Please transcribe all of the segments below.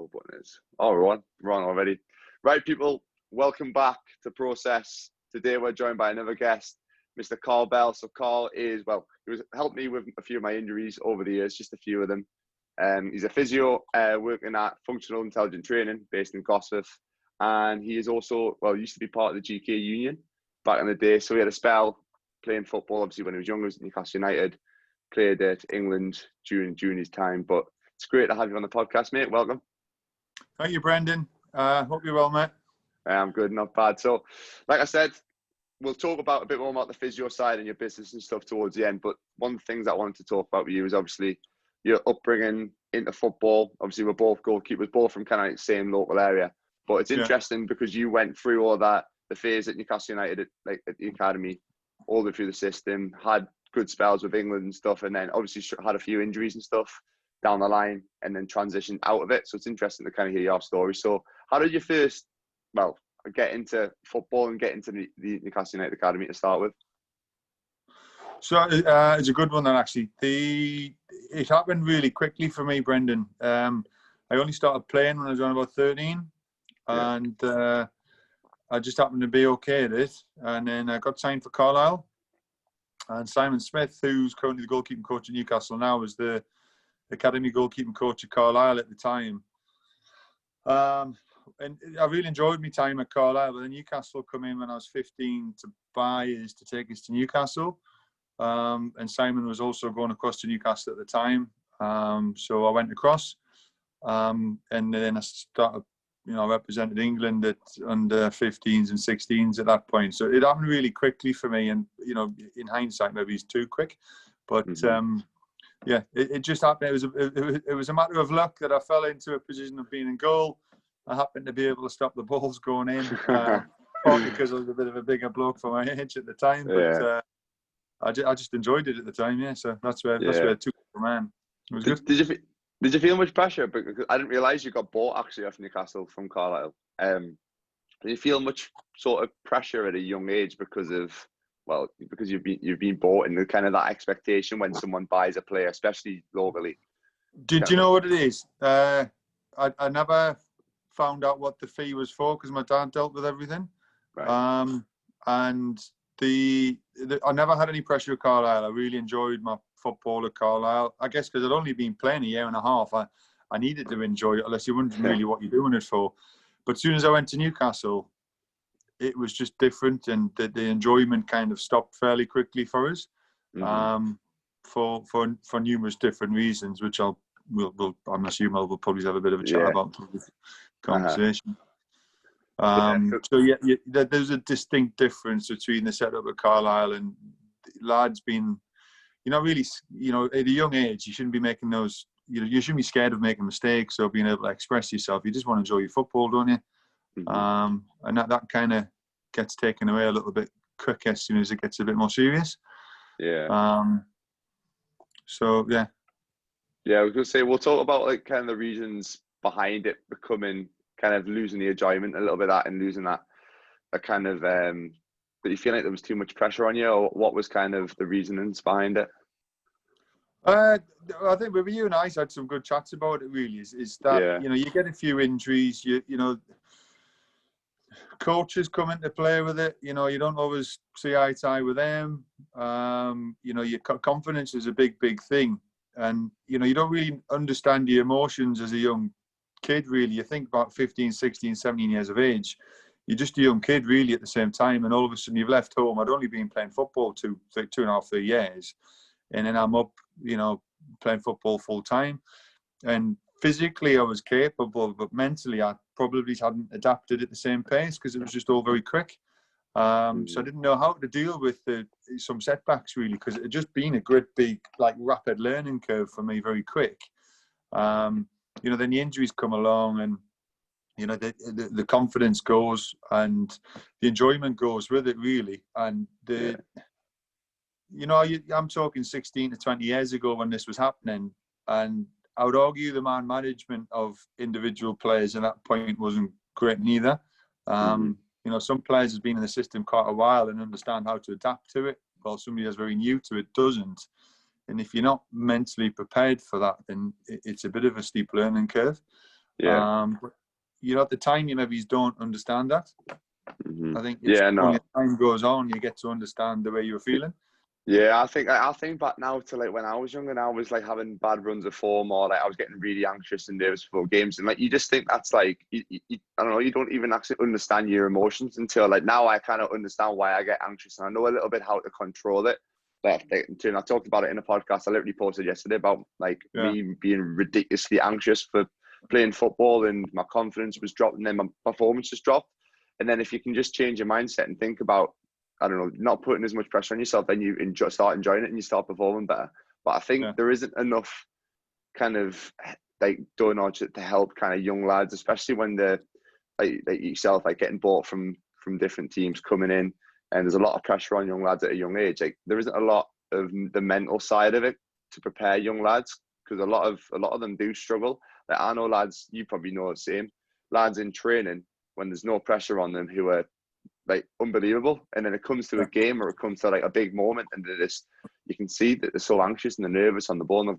no button is. Oh, we're on already. Right, people, welcome back to Process. Today we're joined by another guest, Mr. Carl Bell. So Carl is, he was helped me with a few of my injuries over the years, just a few of them. He's a physio working at Functional Intelligent Training based in Gosforth. And he is also, used to be part of the GK Union back in the day. So he had a spell playing football, obviously, when he was younger, at Newcastle United. Played at England during his time. But it's great to have you on the podcast, mate. Welcome. Thank you, Brendan. Hope you're well, mate. I'm good, not bad. So, like I said, we'll talk about a bit more about the physio side and your business and stuff towards the end. But one of the things I wanted to talk about with you is obviously your upbringing into football. Obviously, we're both goalkeepers, both from kind of like the same local area. But it's interesting because you went through all that, the phase at Newcastle United, at the academy, all the way through the system, had good spells with England and stuff, and then obviously had a few injuries and stuff down the line, and then transitioned out of it. So it's interesting to kind of hear your story. So how did you first, get into football and get into the Newcastle United Academy to start with? So it's a good one then, actually. It happened really quickly for me, Brendan. I only started playing when I was around about 13, and I just happened to be okay at it. And then I got signed for Carlisle. And Simon Smith, who's currently the goalkeeping coach at Newcastle now, was the academy goalkeeping coach at Carlisle at the time. And I really enjoyed my time at Carlisle. But then Newcastle come in when I was 15 to buy us to take us to Newcastle. And Simon was also going across to Newcastle at the time. So I went across. And then I started, represented England at under 15s and 16s at that point. So it happened really quickly for me. And, in hindsight, maybe it's too quick. But, it just happened. It was a matter of luck that I fell into a position of being in goal. I happened to be able to stop the balls going in, partly because I was a bit of a bigger bloke for my age at the time. But I just enjoyed it at the time, so that's where it took me, man. It was good. Did you feel much pressure? Because I didn't realise you got bought actually off Newcastle from Carlisle. Did you feel much sort of pressure at a young age because you've been bought and the kind of that expectation when someone buys a player, especially locally? Did you know what it is? I never found out what the fee was for because my dad dealt with everything. Right. And I never had any pressure at Carlisle. I really enjoyed my football at Carlisle. I guess because I'd only been playing a year and a half, I needed to enjoy it, unless you're wondering really what you're doing it for. But as soon as I went to Newcastle, it was just different, and the enjoyment kind of stopped fairly quickly for us, for numerous different reasons, which I'm assuming we'll probably have a bit of a chat about in this conversation. So there's a distinct difference between the setup at Carlisle and lads being, really, at a young age, you shouldn't be making those. You shouldn't be scared of making mistakes or being able to express yourself. You just want to enjoy your football, don't you? And that kind of gets taken away a little bit quick as soon as it gets a bit more serious. So yeah, I was gonna say we'll talk about kind of the reasons behind it becoming kind of losing the enjoyment a little bit of that and losing that kind of that you feel like there was too much pressure on you, or what was kind of the reasonings behind it? I think with you and I had some good chats about it. Really, is that you get a few injuries, coaches come into play with it. You don't always see eye to eye with them. Your confidence is a big thing, and you don't really understand your emotions as a young kid. Really, you think about 15, 16, 17 years of age. You're just a young kid, really, at the same time, and all of a sudden you've left home. I'd only been playing football 2.5, 3 years, and then I'm up, playing football full time. And physically I was capable, but mentally I probably hadn't adapted at the same pace because it was just all very quick. So I didn't know how to deal with some setbacks, really, because it had just been a great big, rapid learning curve for me, very quick. Then the injuries come along, and the confidence goes, and the enjoyment goes with it, really. And I'm talking 16 to 20 years ago when this was happening, and I would argue the man management of individual players at that point wasn't great neither. Some players have been in the system quite a while and understand how to adapt to it, while somebody that's very new to it doesn't. And if you're not mentally prepared for that, then it's a bit of a steep learning curve. Yeah. But at the time, you maybe don't understand that. Mm-hmm. I think it's Yeah, when no. time goes on, you get to understand the way you're feeling. Yeah, I think back now to like when I was younger and I was like having bad runs of form, or like I was getting really anxious and nervous before games, and like you just think that's like I don't know, you don't even actually understand your emotions until like now I kind of understand why I get anxious, and I know a little bit how to control it. Like I talked about it in a podcast I literally posted yesterday about like me being ridiculously anxious for playing football, and my confidence was dropped, and then my performance was dropped. And then if you can just change your mindset and think about, I don't know, not putting as much pressure on yourself, then you start enjoying it and you start performing better. But I think there isn't enough kind of like done or to help kind of young lads, especially when they're like yourself, like getting bought from different teams coming in, and there's a lot of pressure on young lads at a young age. Like there isn't a lot of the mental side of it to prepare young lads, because a lot of them do struggle. Like I know lads, you probably know the same, lads in training when there's no pressure on them who are like unbelievable, and then it comes to a game or it comes to like a big moment, and you can see that they're so anxious and they're nervous on the ball, and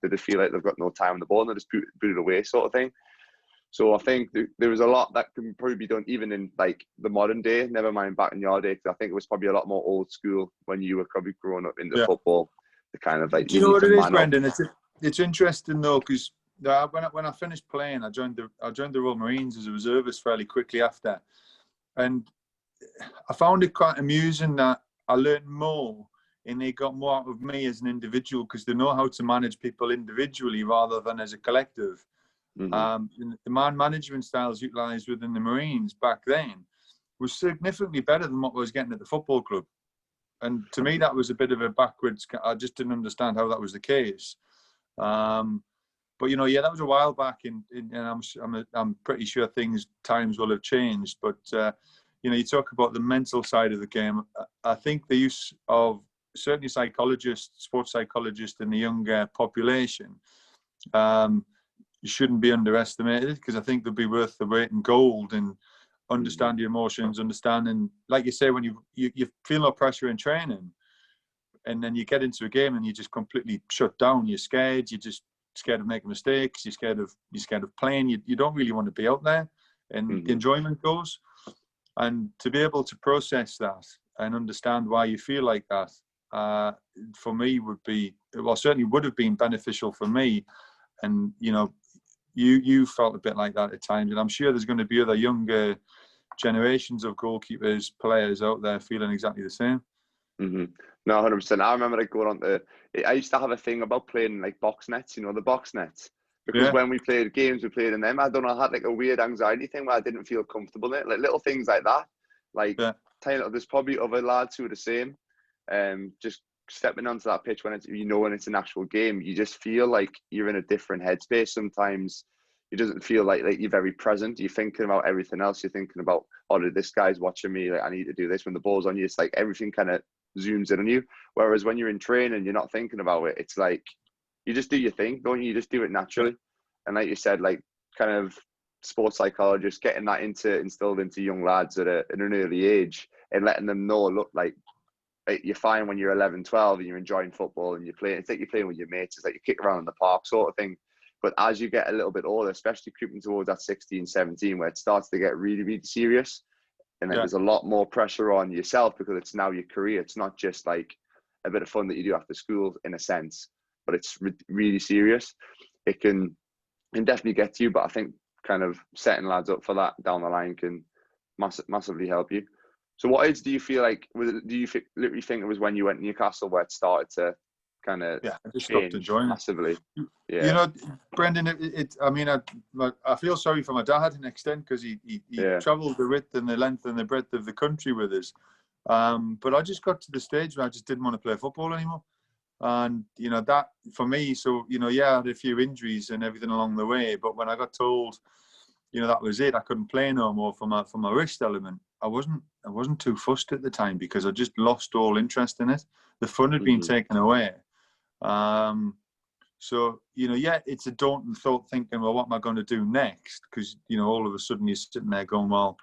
they feel like they've got no time on the ball, and they just put it away, sort of thing. So I think there was a lot that can probably be done even in like the modern day, never mind back in your day, because I think it was probably a lot more old school when you were probably growing up into football. The kind of like Do you know what it is, Brendan? It's interesting though, because when I finished playing, I joined the Royal Marines as a reservist fairly quickly after, and I found it quite amusing that I learned more and they got more out of me as an individual, because they know how to manage people individually rather than as a collective. The man management styles utilised within the Marines back then was significantly better than what I was getting at the football club. And to me, that was a bit of a backwards. I just didn't understand how that was the case. But that was a while back, and I'm pretty sure times will have changed. But you talk about the mental side of the game. I think the use of certainly sports psychologists in the younger population, shouldn't be underestimated, because I think they'll be worth the weight in gold and understand your emotions, understanding, like you say, when you feel no pressure in training, and then you get into a game and you just completely shut down. You're scared. You're just scared of making mistakes. You're scared of playing. You don't really want to be out there, and the enjoyment goes. And to be able to process that and understand why you feel like that, for me certainly would have been beneficial for me. And you felt a bit like that at times, and I'm sure there's going to be other younger generations of goalkeepers, players out there feeling exactly the same. No, 100%. I remember like going on I used to have a thing about playing like box nets, the box nets. Because when we played games, we played in them. I don't know, I had like a weird anxiety thing where I didn't feel comfortable in it. Like little things like that. Like, there's probably other lads who are the same. Just stepping onto that pitch when it's an actual game, you just feel like you're in a different headspace. Sometimes it doesn't feel like you're very present. You're thinking about everything else. You're thinking about, this guy's watching me. Like, I need to do this. When the ball's on you, it's like everything kind of zooms in on you. Whereas when you're in training, you're not thinking about it. It's like you just do your thing, don't you? You just do it naturally. And like you said, like kind of sports psychologists getting that instilled into young lads at an early age, and letting them know, look, like you're fine when you're 11, 12 and you're enjoying football and you're playing. It's like you're playing with your mates. It's like you kick around in the park sort of thing. But as you get a little bit older, especially creeping towards that 16, 17, where it starts to get really, really serious, and there's a lot more pressure on yourself, because it's now your career. It's not just like a bit of fun that you do after school, in a sense, but it's really serious. It can definitely get to you, but I think kind of setting lads up for that down the line can massively help you. So what age do you feel like, do you literally think it was when you went to Newcastle where it started to kind of change massively? Brendan, I feel sorry for my dad to an extent, because he travelled the width and the length and the breadth of the country with us. But I just got to the stage where I just didn't want to play football anymore. And, that for me, so, I had a few injuries and everything along the way. But when I got told, that was it, I couldn't play no more for my wrist element, I wasn't too fussed at the time, because I just lost all interest in it. The fun had been taken away. So, it's a daunting thought, thinking, well, what am I going to do next? Because, all of a sudden you're sitting there going, well,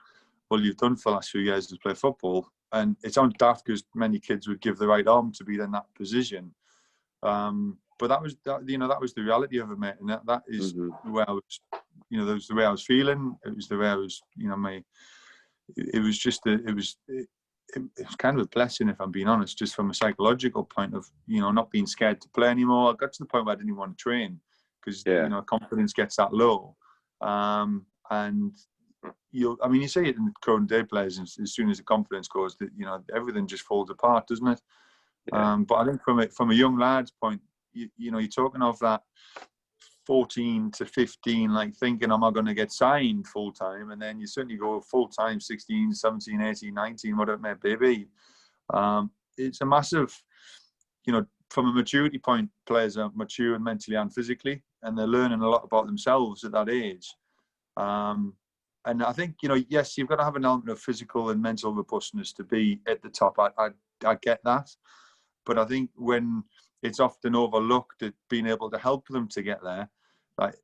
you've done for the last few years is play football. And it sounds daft, because many kids would give the right arm to be in that position. but that was that was the reality of it, mate, and that is Mm-hmm. the way I was, that was the way I was feeling. It was the way I was, it was just it was kind of a blessing, if I'm being honest, just from a psychological point of, not being scared to play anymore. I got to the point where I didn't even want to train because, confidence gets that low. And you see it in current day players, as soon as the confidence goes, that, everything just falls apart, doesn't it? Yeah. But I think from a young lad's point, you're talking of that 14 to 15, like thinking, am I going to get signed full time? And then you certainly go full time 16, 17, 18, 19, whatever it may be. It's a massive, from a maturity point, players are mature mentally and physically, and they're learning a lot about themselves at that age. And I think, yes, you've got to have an element of physical and mental robustness to be at the top. I get that. But I think when it's often overlooked at being able to help them to get there,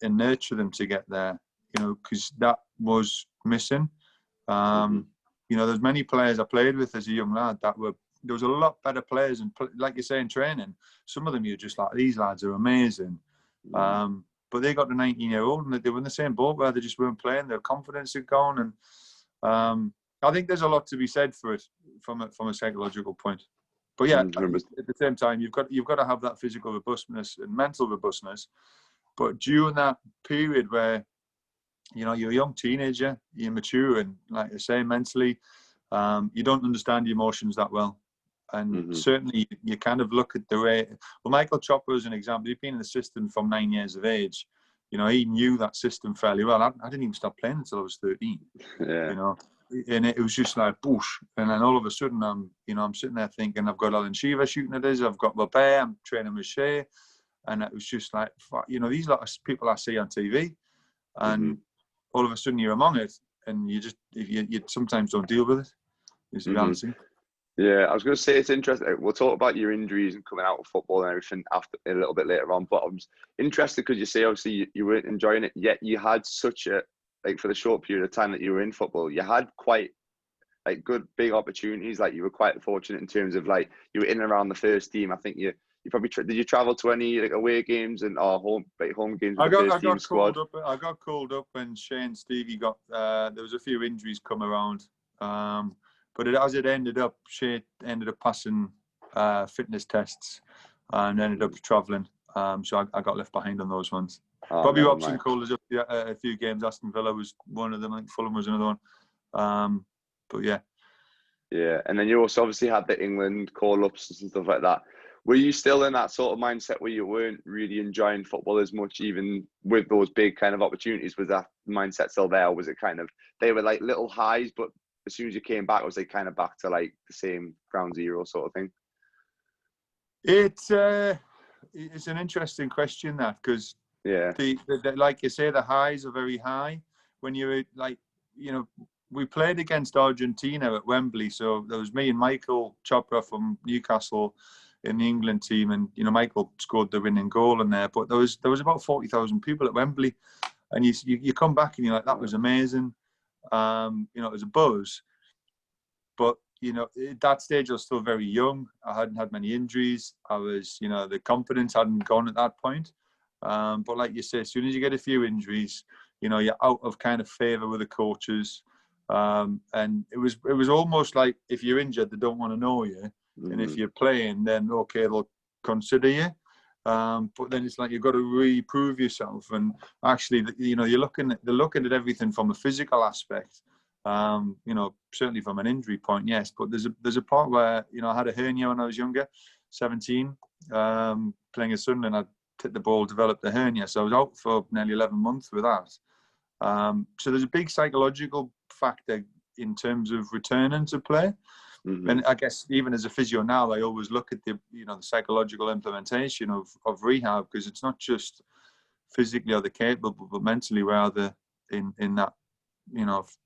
and nurture them to get there, because that was missing. There's many players I played with as a young lad there was a lot better players, and like you say, in training, some of them you're just like, these lads are amazing. But they got to 19-year-old and they were in the same boat where they just weren't playing. Their confidence had gone, and I think there's a lot to be said for it from a psychological point. But yeah, at the same time, you've got to have that physical robustness and mental robustness. But during that period where, you're a young teenager, you're mature, and like I say, mentally, you don't understand the emotions that well. And certainly you kind of look at the way, well, Michael Chopper is an example. He'd been in the system from 9 years of age. He knew that system fairly well. I didn't even stop playing until I was 13. Yeah. And it was just like boosh. And then all of a sudden I'm sitting there thinking, I've got Alan Shearer shooting at us, I've got Robert, I'm training with Shea. And it was just like, these lot of people I see on TV, and all of a sudden you're among it, and you sometimes don't deal with it. Is the reality. Yeah, I was going to say it's interesting. We'll talk about your injuries and coming out of football and everything after a little bit later on. But I was interested because you say obviously you weren't enjoying it, yet you had such a, like, for the short period of time that you were in football, you had quite good big opportunities. Like, you were quite fortunate in terms of, like, you were in and around the first team. I think you probably did you travel to any away games and home games with the first team squad? I got called up when Shane Stevie got there was a few injuries come around. But as it ended up, Shea ended up passing fitness tests and ended up travelling. So I got left behind on those ones. Bobby Robson called us up a few games. Aston Villa was one of them. I think Fulham was another one. But yeah. Yeah, and then you also obviously had the England call-ups and stuff like that. Were you still in that sort of mindset where you weren't really enjoying football as much, even with those big kind of opportunities? Was that mindset still there? Or was it kind of, they were like little highs, but as soon as you came back, was they kind of back to like the same ground zero sort of thing? It's an interesting question, that, because the like you say, the highs are very high when you're like, we played against Argentina at Wembley, so there was me and Michael Chopra from Newcastle in the England team, and Michael scored the winning goal in there. But there was about 40,000 people at Wembley, and you come back and you're like, that was amazing. It was a buzz, but at that stage I was still very young. I hadn't had many injuries. I was, the confidence hadn't gone at that point. But like you say, as soon as you get a few injuries, you're out of kind of favour with the coaches. And it was almost like, if you're injured, they don't want to know you, and if you're playing, then okay, they'll consider you. But then it's like you've got to really prove yourself, and actually, they're looking at everything from a physical aspect. Certainly from an injury point, yes. But there's a part where I had a hernia when I was younger, 17, playing at Sunderland. I hit the ball, developed a hernia, so I was out for nearly 11 months with that. So there's a big psychological factor in terms of returning to play. And I guess even as a physio now, I always look at the psychological implementation of rehab, because it's not just physically are they capable, but mentally where are they in that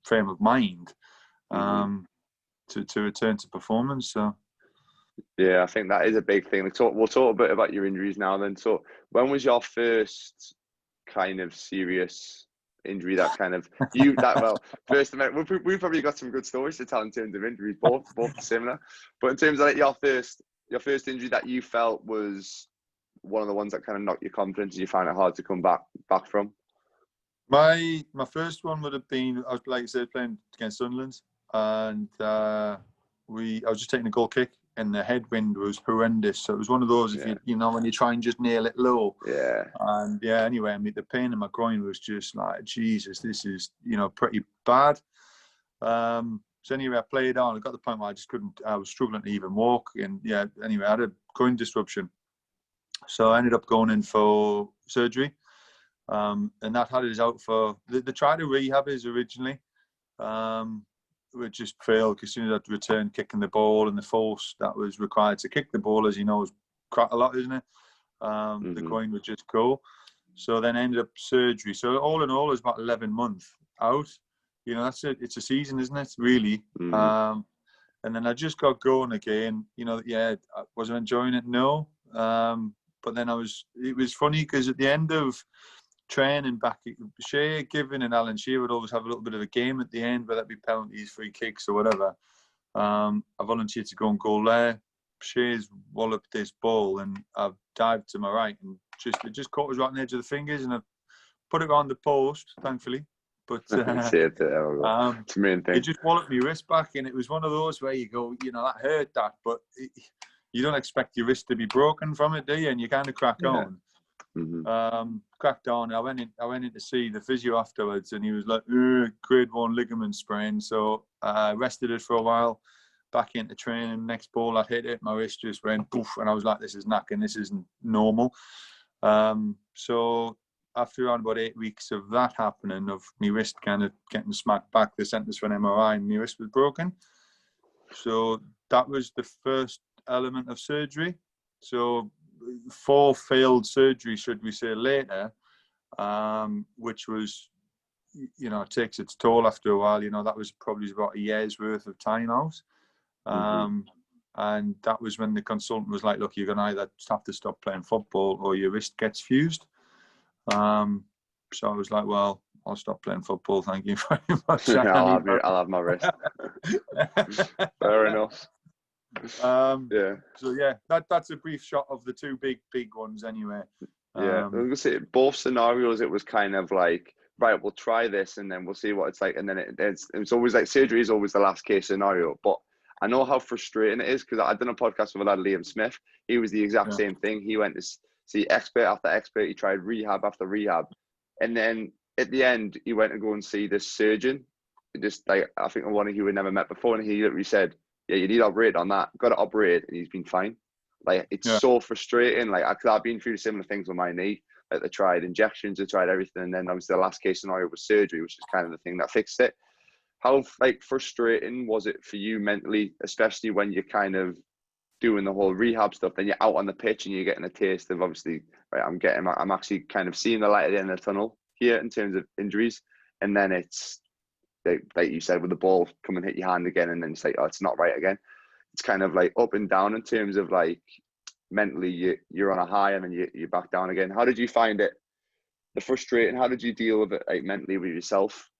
frame of mind to return to performance. So yeah, I think that is a big thing. We'll talk a bit about your injuries now then. So when was your first kind of serious injury that kind of first we've probably got some good stories to tell in terms of injuries, both similar, but in terms of like your first injury that you felt was one of the ones that kind of knocked your confidence and you found it hard to come back from? My first one would have been, I was, like I said, playing against Sunderland, and I was just taking a goal kick, and the headwind was horrendous. So it was one of those, if you know, when you try and just nail it low. Yeah. And yeah, anyway, I mean, the pain in my groin was just like, Jesus, this is, you know, pretty bad. So anyway, I played on. I got to the point where I was struggling to even walk. And yeah, anyway, I had a groin disruption. So I ended up going in for surgery. And that had us out for, they tried to rehab us originally. It just failed because as soon as I had to return kicking the ball, and the force that was required to kick the ball, as you know, is quite a lot, isn't it? The groin would just go. So then I ended up surgery. So all in all, it was about 11 months out. You know, that's it. It's a season, isn't it? Really. And then I just got going again. You know, yeah, was I enjoying it? No. But then it was funny because at the end of training back, Shea, Given and Alan Shearer would always have a little bit of a game at the end, whether that be penalties, free kicks or whatever. I volunteered to go and goal there. Shea's walloped this ball and I've dived to my right and it just caught us right on the edge of the fingers, and I put it on the post, thankfully. But it's the main thing. It just walloped my wrist back, and it was one of those where you go, you know, that hurt that, but you don't expect your wrist to be broken from it, do you? And you kind of crack on. Cracked on. I went in to see the physio afterwards, and he was like, grade 1 ligament sprain. So I rested it for a while, back into training. Next ball I hit it, my wrist just went poof, and I was like, this is knacking, this isn't normal. So after around about 8 weeks of that happening, of my wrist kind of getting smacked back, they sent us for an MRI and my wrist was broken. So that was the first element of surgery. So 4 failed surgeries, should we say, later, which was, you know, it takes its toll after a while. You know, that was probably about a year's worth of time out. And that was when the consultant was like, look, you're going to either have to stop playing football or your wrist gets fused. So I was like, well, I'll stop playing football. Thank you very much. I'll have my wrist. Fair enough. So yeah, that's a brief shot of the 2 big ones anyway. I was gonna say, both scenarios, it was kind of like, right, we'll try this and then we'll see what it's like. And then it's always like, surgery is always the last case scenario. But I know how frustrating it is, because I've done a podcast with a lad, Liam Smith. He was the exact same thing. He went to see expert after expert. He tried rehab after rehab. And then at the end, he went to go and see this surgeon. Just like, I think one he had never met before. And he literally said, yeah, you need to operate on that. Got to operate. And he's been fine. Like, it's so frustrating. Like, I've been through similar things with my knee. Like, they tried injections, they tried everything. And then obviously the last case scenario was surgery, which is kind of the thing that fixed it. How, like, frustrating was it for you mentally, especially when you're kind of doing the whole rehab stuff, then you're out on the pitch and you're getting a taste of, obviously, right, I'm actually kind of seeing the light at the end of the tunnel here in terms of injuries. And then it's, like you said, with the ball come and hit your hand again, and then it's like, oh, it's not right again. It's kind of like up and down in terms of, like, mentally you're on a high and then you're back down again. How did you find it? The frustrating, how did you deal with it, like, mentally with yourself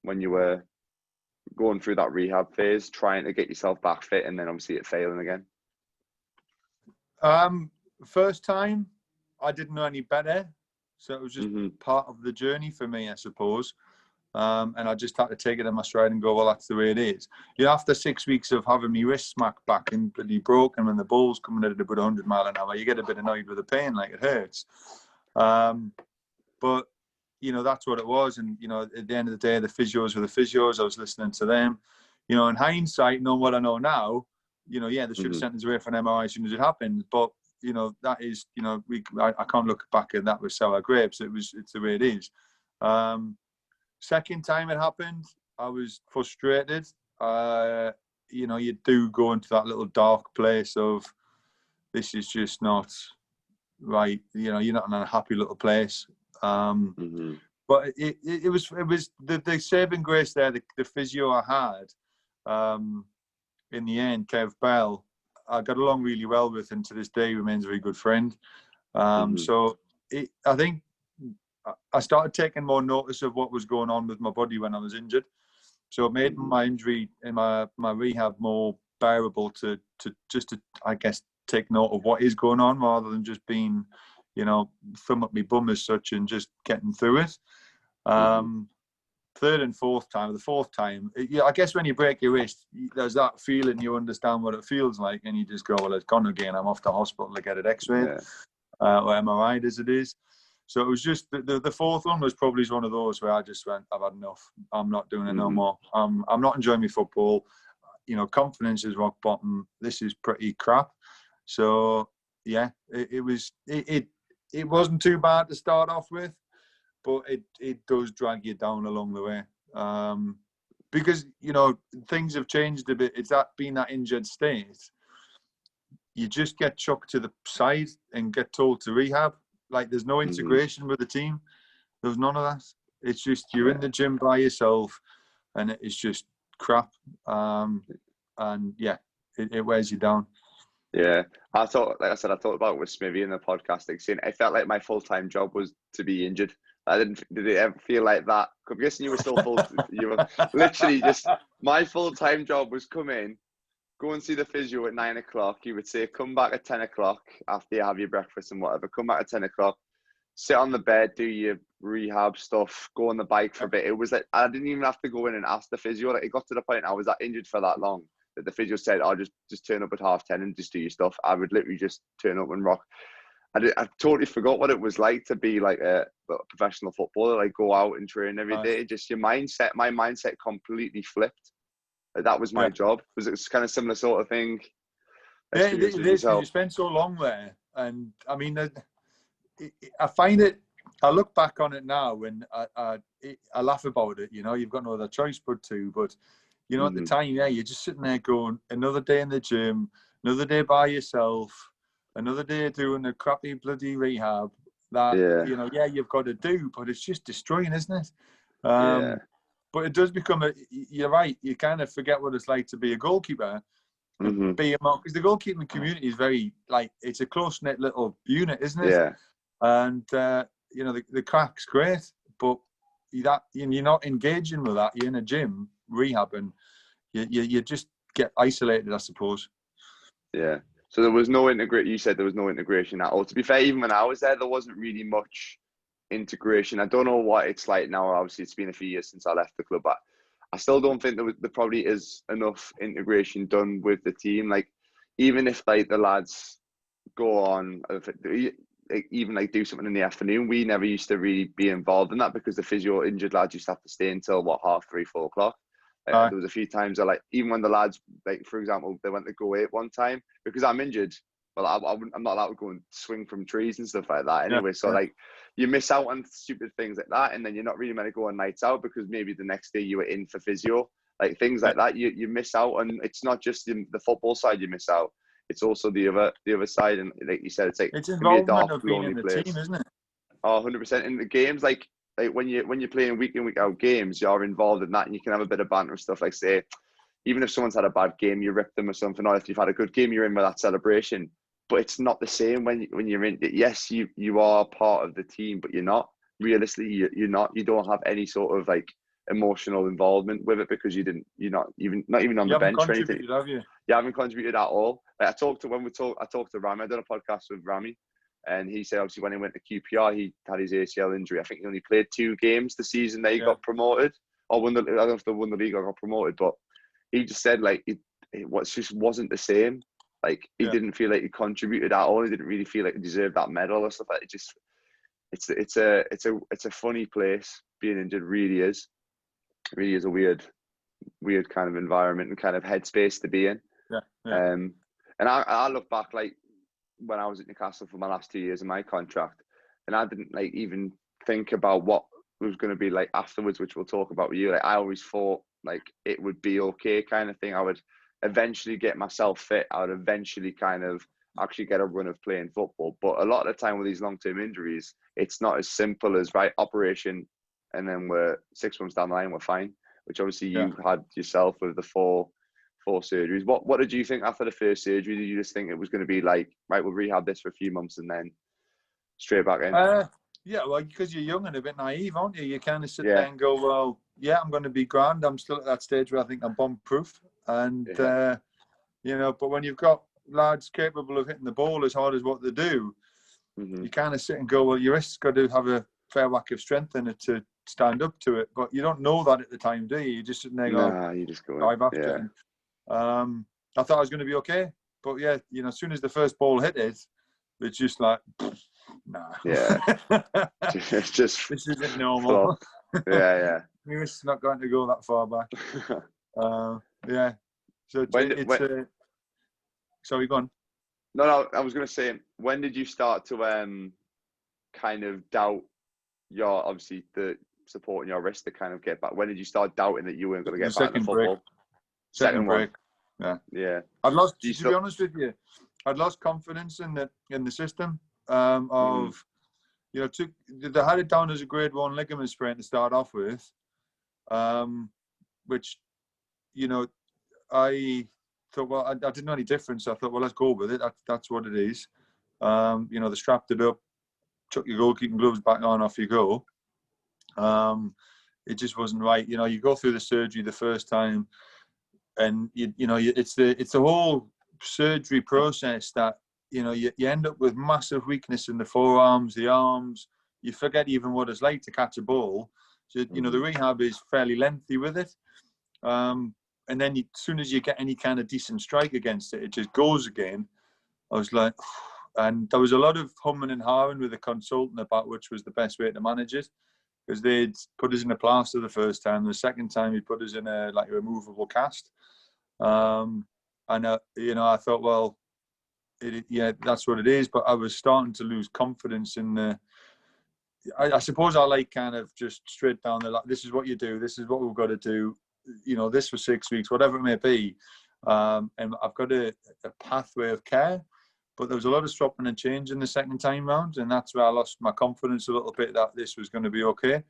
when you were going through that rehab phase, trying to get yourself back fit, and then obviously it failing again? First time, I didn't know any better. So it was just part of the journey for me, I suppose. And I just had to take it in my stride and go, well, that's the way it is. You know, after 6 weeks of having my wrist smacked back and bloody broken, when the ball's coming at about 100 mile an hour, you get a bit annoyed with the pain, like, it hurts. But, you know, that's what it was. And, you know, at the end of the day, the physios were the physios. I was listening to them. You know, in hindsight, knowing what I know now, you know, yeah, they should have sent us away for an MRI as soon as it happened. But, you know, that is, you know, I can't look back at that with sour grapes. It's the way it is. Second time it happened, I was frustrated. You know, you do go into that little dark place of, this is just not right. You know, you're not in a happy little place. But it was the saving grace there. The physio I had, in the end, Kev Bell, I got along really well with, and to this day remains a very good friend. So I think I started taking more notice of what was going on with my body when I was injured. So it made my injury and my rehab more bearable to take note of what is going on rather than just being, you know, thumb up my bum as such and just getting through it. Third and fourth time, the fourth time, I guess when you break your wrist, there's that feeling, you understand what it feels like, and you just go, well, it's gone again. I'm off to hospital to get it x-rayed or MRI'd as it is. So it was just, the fourth one was probably one of those where I just went, I've had enough. I'm not doing it no more. I'm not enjoying my football. You know, confidence is rock bottom. This is pretty crap. So, yeah, it wasn't too bad to start off with. But it does drag you down along the way, because, you know, things have changed a bit. It's being that injured state, you just get chucked to the side and get told to rehab. Like, there's no integration with the team. There's none of that. It's just you're in the gym by yourself, and it's just crap. And yeah, it wears you down. Yeah, I thought, like I said, I thought about it with Smithy in the podcast, like saying it felt like my full-time job was to be injured. Did it ever feel like that? I'm guessing you were still full. You were literally just, my full-time job was come in, go and see the physio at 9 o'clock. He would say, come back at 10 o'clock after you have your breakfast and whatever. Come back at 10 o'clock, sit on the bed, do your rehab stuff, go on the bike for a bit. It was like, I didn't even have to go in and ask the physio. Like, it got to the point I was that injured for that long that the physio said, "Oh, just turn up at 10:30 and just do your stuff." I would literally just turn up and rock. I totally forgot what it was like to be like a professional footballer, like go out and train every day. Just my mindset completely flipped. Like, that was my job. Was it kind of similar sort of thing? Yeah, it is, because you spend so long there. And I mean, I find it, I look back on it now and I laugh about it. You know, you've got no other choice but to. But, you know, at the time, yeah, you're just sitting there going, another day in the gym, another day by yourself, another day doing a crappy bloody rehab that, you know, you've got to do, but it's just destroying, isn't it? But it does become you're right, you kind of forget what it's like to be a goalkeeper and be because the goalkeeping community is very, like, it's a close-knit little unit, isn't it? Yeah. And, you know, the crack's great, but you're not engaging with that. You're in a gym, rehabbing, you just get isolated, I suppose. Yeah. So there was no integration. You said there was no integration at all. To be fair, even when I was there wasn't really much integration. I don't know what it's like now. Obviously, it's been a few years since I left the club, but I still don't think there probably is enough integration done with the team. Like, even if like the lads go on, even like do something in the afternoon, we never used to really be involved in that because the physio injured lads used to have to stay until 3, 4 o'clock. There was a few times that, like, even when the lads, like, for example, they went to go at one time because I'm injured. Well, I'm not allowed to go and swing from trees and stuff like that anyway. So like, you miss out on stupid things like that, and then you're not really meant to go on nights out because maybe the next day you were in for physio, like things like that. You miss out, and it's not just the football side you miss out. It's also the other side, and like you said, it's involvement of being in the team, isn't it? Oh, 100%. In the games, like when you're playing week in, week out games, you're involved in that, and you can have a bit of banter and stuff. Like, say, even if someone's had a bad game, you rip them or something, or if you've had a good game, you're in with that celebration. But it's not the same when you're in. Yes, you are part of the team, but you're not. Realistically, you're not. You don't have any sort of like emotional involvement with it because you're not even on the bench or anything. Have you? You haven't contributed at all. Like, I talked to Rami. I did a podcast with Rami, and he said obviously when he went to QPR, he had his ACL injury. I think he only played 2 games the season that he got promoted, or I don't know if they won the league or got promoted, but he just said like it just wasn't the same. Like, he didn't feel like he contributed at all. He didn't really feel like he deserved that medal or stuff like that. It just, it's a funny place. Being injured really is a weird kind of environment and kind of headspace to be in. And I look back, like, when I was at Newcastle for my last 2 years of my contract, and I didn't like even think about what was going to be like afterwards, which we'll talk about with you. Like, I always thought like it would be okay, kind of thing. I would eventually get myself fit. I would eventually kind of actually get a run of playing football. But a lot of the time with these long-term injuries, it's not as simple as operation, and then we're 6 months down the line, we're fine. Which obviously you had yourself with the four surgeries. What did you think after the first surgery? Did you just think it was going to be like, right, we'll rehab this for a few months and then straight back in? Yeah, well, because you're young and a bit naive, aren't you? You kind of sit there and go, well, yeah, I'm going to be grand. I'm still at that stage where I think I'm bomb-proof. And, you know, but when you've got lads capable of hitting the ball as hard as what they do, you kind of sit and go, well, your wrist's got to have a fair whack of strength in it to stand up to it. But you don't know that at the time, do you? You just sitting there going, nah, you just go dive after it. And, I thought I was going to be okay. But yeah, as soon as the first ball hit it, it's just like, nah. Yeah. It's just this isn't normal. Yeah. It's not going to go that far back. Yeah. So sorry, go on. No, I was going to say, when did you start to kind of doubt your, obviously, the support in your wrist to kind of get back? When did you start doubting that you weren't going to get back in football? Second break. Yeah. I'd lost, to be honest with you, I'd lost confidence in the system of, they had it down as a grade 1 ligament sprain to start off with, which, I thought, well, I didn't know any difference. I thought, well, let's go with it. That's what it is. They strapped it up, took your goalkeeping gloves back on, off you go. It just wasn't right. You go through the surgery the first time, and it's the whole surgery process that you end up with massive weakness in the forearms, the arms. You forget even what it's like to catch a ball. So the rehab is fairly lengthy with it. And then as soon as you get any kind of decent strike against it, it just goes again. I was like, and there was a lot of humming and hawing with the consultant about which was the best way to manage it, because they'd put us in a plaster the first time. The second time, he put us in a removable cast. And I thought, well, that's what it is. But I was starting to lose confidence in the. I suppose I kind of just straight down the line. This is what you do. This is what we've got to do. This for 6 weeks, whatever it may be. And I've got a pathway of care. But there was a lot of swapping and changing the second time round, and that's where I lost my confidence a little bit that this was going to be okay.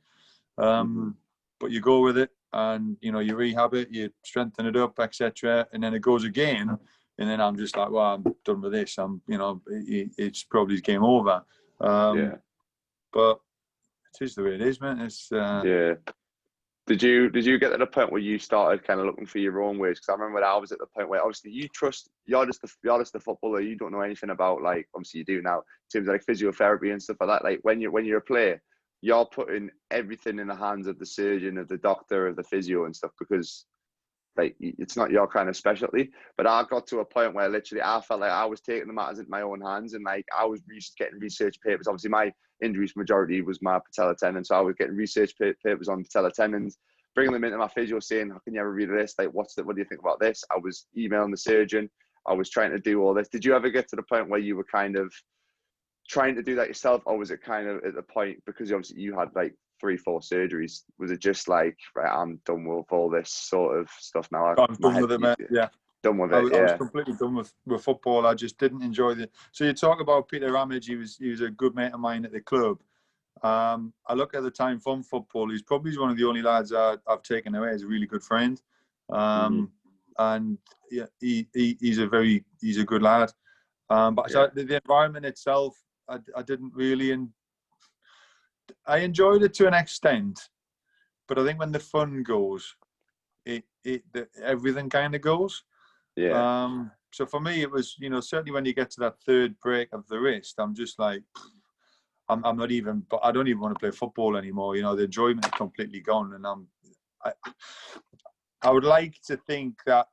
But you go with it, and you rehab it, you strengthen it up, etc., and then it goes again, and then I'm just like, well, I'm done with this. It's probably game over. But it is the way it is, man. It's Did you get to the point where you started kind of looking for your own ways? Because I remember when I was at the point where obviously you're just the footballer. You don't know anything about, like, obviously you do now, in terms of like physiotherapy and stuff like that. Like when you're a player, you're putting everything in the hands of the surgeon, of the doctor, of the physio and stuff, because like it's not your kind of specialty. But I got to a point where literally I felt like I was taking the matters into my own hands, and like I was getting research papers. Obviously my injuries majority was my patella tendon, so I was getting research papers on patella tendons, bringing them into my physio, saying, how can you ever read this? Like, what do you think about this? I was emailing the surgeon. I was trying to do all this. Did you ever get to the point where you were kind of trying to do that yourself, or was it kind of at the point, because obviously you had like 3-4 surgeries, was it just like, right, I'm done with all this sort of stuff now? I'm done with it, mate. Yeah. Done with it, I was completely done with football. I just didn't enjoy the. So you talk about Peter Ramage. He was a good mate of mine at the club. I look at the time from football. He's probably one of the only lads I've taken away as a really good friend. And yeah, he's a good lad. But the environment itself, I didn't really, and I enjoyed it to an extent. But I think when the fun goes, everything kind of goes. Yeah. So for me, it was, certainly when you get to that third break of the wrist, I'm just like, I'm not even, but I don't even want to play football anymore. The enjoyment is completely gone. And I would like to think that